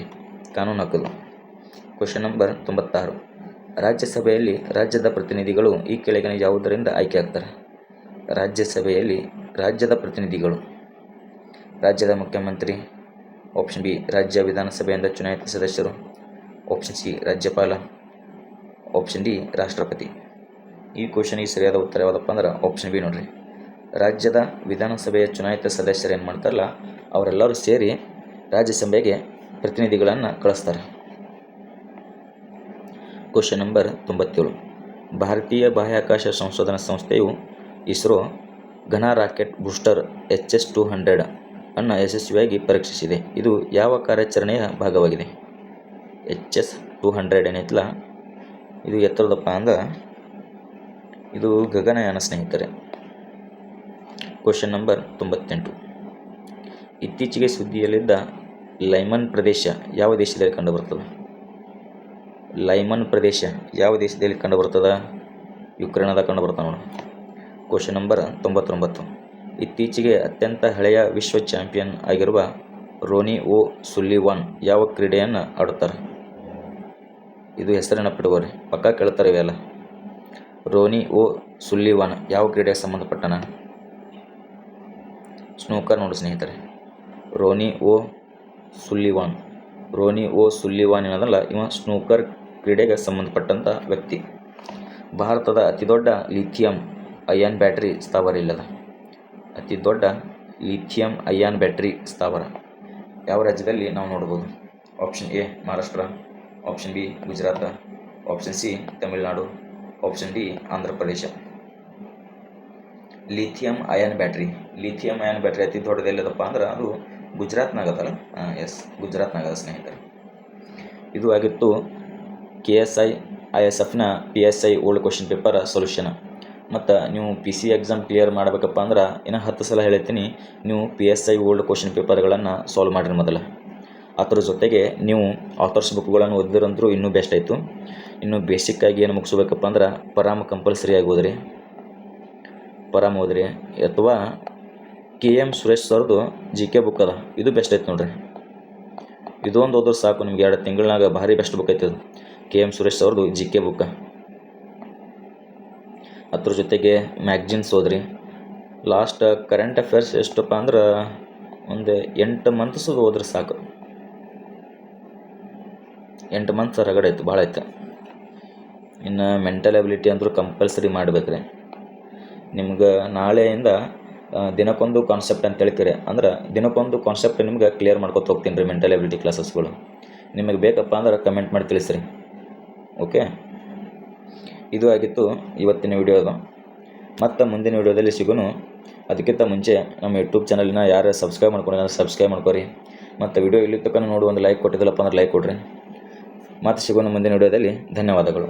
ಕಾನೂನು ಹಕ್ಕದು. Question number 96. ರಾಜ್ಯಸಭೆಯಲ್ಲಿ ರಾಜ್ಯದ ಪ್ರತಿನಿಧಿಗಳು ಈ ಕೆಳಗಿನ ಯಾವುದರಿಂದ ಆಯ್ಕೆ ಆಗ್ತಾರೆ? ರಾಜ್ಯಸಭೆಯಲ್ಲಿ ರಾಜ್ಯದ ಪ್ರತಿನಿಧಿಗಳು ರಾಜ್ಯದ ಮುಖ್ಯಮಂತ್ರಿ. ಆಪ್ಷನ್ ಬಿ ರಾಜ್ಯ ವಿಧಾನಸಭೆಯಿಂದ ಚುನಾಯಿತ ಸದಸ್ಯರು. ಆಪ್ಷನ್ ಸಿ ರಾಜ್ಯಪಾಲ. ಆಪ್ಷನ್ ಡಿ ರಾಷ್ಟ್ರಪತಿ. ಈ ಕ್ವಶನಿಗೆ ಸರಿಯಾದ ಉತ್ತರ ಯಾವುದಪ್ಪ ಅಂದ್ರೆ ಆಪ್ಷನ್ ಬಿ ನೋಡ್ರಿ. ರಾಜ್ಯದ ವಿಧಾನಸಭೆಯ ಚುನಾಯಿತ ಸದಸ್ಯರು ಏನು ಮಾಡ್ತಾರಲ್ಲ ಅವರೆಲ್ಲರೂ ಸೇರಿ ರಾಜ್ಯಸಭೆಗೆ ಪ್ರತಿನಿಧಿಗಳನ್ನು ಕಳಿಸ್ತಾರೆ. Question number 97. ಭಾರತೀಯ ಬಾಹ್ಯಾಕಾಶ ಸಂಶೋಧನಾ ಸಂಸ್ಥೆಯು ಇಸ್ರೋ ಘನ ರಾಕೆಟ್ ಬೂಸ್ಟರ್ HS-200 ಅನ್ನು ಯಶಸ್ವಿಯಾಗಿ ಪರೀಕ್ಷಿಸಿದೆ. ಇದು ಯಾವ ಕಾರ್ಯಾಚರಣೆಯ ಭಾಗವಾಗಿದೆ? HS-200 ಏನೈತಲ್ಲ, ಇದು ಎತ್ತರದಪ್ಪ ಅಂದ್ರೆ ಇದು ಗಗನಯಾನ ಸ್ನೇಹಿತರೆ. Question number 98. ಇತ್ತೀಚೆಗೆ ಸುದ್ದಿಯಲ್ಲಿದ್ದ ಲೈಮನ್ ಪ್ರದೇಶ ಯಾವ ದೇಶದಲ್ಲಿ ಕಂಡುಬರುತ್ತದೆ? ಲೈಮನ್ ಪ್ರದೇಶ ಯಾವ ದೇಶದಲ್ಲಿ ಕಂಡುಬರುತ್ತದೆ? ಯುಕ್ರೇನದಾಗ ಕಂಡುಬರ್ತದೆ ನೋಡಿ. Question number 99. ಇತ್ತೀಚೆಗೆ ಅತ್ಯಂತ ಹಳೆಯ ವಿಶ್ವ ಚಾಂಪಿಯನ್ ಆಗಿರುವ ರೋನಿ ಓ ಸುಲ್ಲಿವಾನ್ ಯಾವ ಕ್ರೀಡೆಯನ್ನು ಆಡುತ್ತಾರೆ? ಇದು ಹೆಸರು ನೆನಪಿಟ್ಕೋರಿ, ಪಕ್ಕ ಕೇಳ್ತಾರೆ ಇವೆಲ್ಲ. ರೋನಿ ಓ ಸುಲ್ಲಿವಾನ್ ಯಾವ ಕ್ರೀಡೆಗೆ ಸಂಬಂಧಪಟ್ಟನ? ಸ್ನೂಕರ್ ನೋಡಿ ಸ್ನೇಹಿತರೆ. ರೋನಿ ಓ ಸುಲ್ಲಿವಾನ್ ಏನದಲ್ಲ, ಇವ ಸ್ನೂಕರ್ ಕ್ರೀಡೆಗೆ ಸಂಬಂಧಪಟ್ಟಂಥ ವ್ಯಕ್ತಿ. ಭಾರತದ ಅತಿದೊಡ್ಡ ಲಿಥಿಯಂ ಅಯಾನ್ ಬ್ಯಾಟರಿ ಸ್ಥಾವರ ಇಲ್ಲದ? ಅತಿ ದೊಡ್ಡ ಲಿಥಿಯಂ ಅಯಾನ್ ಬ್ಯಾಟರಿ ಸ್ಥಾವರ ಯಾವ ರಾಜ್ಯದಲ್ಲಿ ನಾವು ನೋಡ್ಬೋದು? Option A Maharashtra, option B Gujarat, option C Tamil Nadu, option D Andhra Pradesh. Lithium ion battery ಅತಿ ದೊಡ್ಡದು ಎಲ್ಲದಪ್ಪ ಅಂದ್ರೆ ಅದು ಗುಜರಾತ್ನಾಗದಲ್ಲ. ಎಸ್, ಗುಜರಾತ್ನಾಗದ ಸ್ನೇಹಿತರೆ. ಇದು ಆಗಿತ್ತು KSI ISFನ PSI old question paper solution. ಮತ್ತು ನೀವು PC ಎಕ್ಸಾಮ್ ಕ್ಲಿಯರ್ ಮಾಡಬೇಕಪ್ಪ ಅಂದ್ರೆ ಇನ್ನು 10 ಸಲ ಹೇಳ್ತೀನಿ, ನೀವು PSI ಓಲ್ಡ್ ಕ್ವಶನ್ ಪೇಪರ್ಗಳನ್ನು ಸಾಲ್ವ್ ಮಾಡಿರಿ ಮೊದಲು. ಅದರ ಜೊತೆಗೆ ನೀವು ಆಥರ್ಸ್ ಬುಕ್ಗಳನ್ನು ಓದಿದ್ರಂತರೂ ಇನ್ನೂ ಬೆಸ್ಟ್ ಆಯಿತು. ಇನ್ನು ಬೇಸಿಕ್ಕಾಗಿ ಏನು ಮುಗಿಸ್ಬೇಕಪ್ಪ ಅಂದ್ರೆ ಪರಾಮ ಕಂಪಲ್ಸರಿಯಾಗಿ ಓದ್ರಿ, ಅಥವಾ KM ಸುರೇಶ್ ಸರ್ದು GK ಬುಕ್ ಅದ, ಇದು ಬೆಸ್ಟ್ ಐತೆ ನೋಡ್ರಿ. ಇದೊಂದು ಓದಿದ್ರೆ ಸಾಕು ನಿಮ್ಗೆ, 2 ತಿಂಗಳಾಗ ಭಾರಿ ಬೆಸ್ಟ್ ಬುಕ್ ಐತೆ ಅದು, KM ಸುರೇಶ್ ಅವ್ರದ್ದು GK ಬುಕ್. ಅದ್ರ ಜೊತೆಗೆ ಮ್ಯಾಗ್ಝಿನ್ಸ್ ಓದ್ರಿ. ಲಾಸ್ಟ್ ಕರೆಂಟ್ ಅಫೇರ್ಸ್ ಎಷ್ಟಪ್ಪ ಅಂದ್ರೆ ಒಂದು 8 ಮಂತ್ಸ್ ಓದ್ರೆ ಸಾಕು. 8 ಮಂತ್ಸ್ ರಗಡೆ ಆಯ್ತು, ಭಾಳ ಆಯ್ತು. ಇನ್ನು ಮೆಂಟಲ್ ಎಬಿಲಿಟಿ ಅಂದರೂ ಕಂಪಲ್ಸರಿ ಮಾಡ್ಬೇಕ್ರಿ. ನಿಮ್ಗೆ ನಾಳೆಯಿಂದ ದಿನಕ್ಕೊಂದು ಕಾನ್ಸೆಪ್ಟ್ ಅಂತ ಹೇಳ್ತೀರಿ ಅಂದ್ರೆ ದಿನಕ್ಕೊಂದು ಕಾನ್ಸೆಪ್ಟ್ ನಿಮ್ಗೆ ಕ್ಲಿಯರ್ ಮಾಡ್ಕೊತ ಹೋಗ್ತೀನಿ ರೀ ಮೆಂಟಲ್ ಎಬಿಲಿಟಿ ಕ್ಲಾಸಸ್ಗಳು. ನಿಮಗೆ ಬೇಕಪ್ಪ ಅಂದ್ರೆ ಕಮೆಂಟ್ ಮಾಡಿ ತಿಳಿಸ್ರಿ. ಓಕೆ, ಇದು ಆಗಿತ್ತು ಇವತ್ತಿನ ವಿಡಿಯೋದು. ಮತ್ತು ಮುಂದಿನ ವಿಡಿಯೋದಲ್ಲಿ ಸಿಗೋನು. ಅದಕ್ಕಿಂತ ಮುಂಚೆ ನಮ್ಮ ಯೂಟ್ಯೂಬ್ ಚಾನಲ್ನ ಯಾರು ಸಬ್ಸ್ಕ್ರೈಬ್ ಮಾಡ್ಕೊಂಡಿಲ್ಲ ಸಬ್ಸ್ಕ್ರೈಬ್ ಮಾಡ್ಕೊರಿ. ಮತ್ತು ವಿಡಿಯೋ ಇಲ್ಲಿ ತನಕ ನೋಡಿ ಒಂದು ಲೈಕ್ ಕೊಟ್ಟಿದ್ದಲ್ಲಪ್ಪ ಅಂದ್ರೆ ಲೈಕ್ ಕೊಡ್ರಿ. ಮತ್ತು ಸಿಗೋನು ಮುಂದಿನ ವಿಡಿಯೋದಲ್ಲಿ. ಧನ್ಯವಾದಗಳು.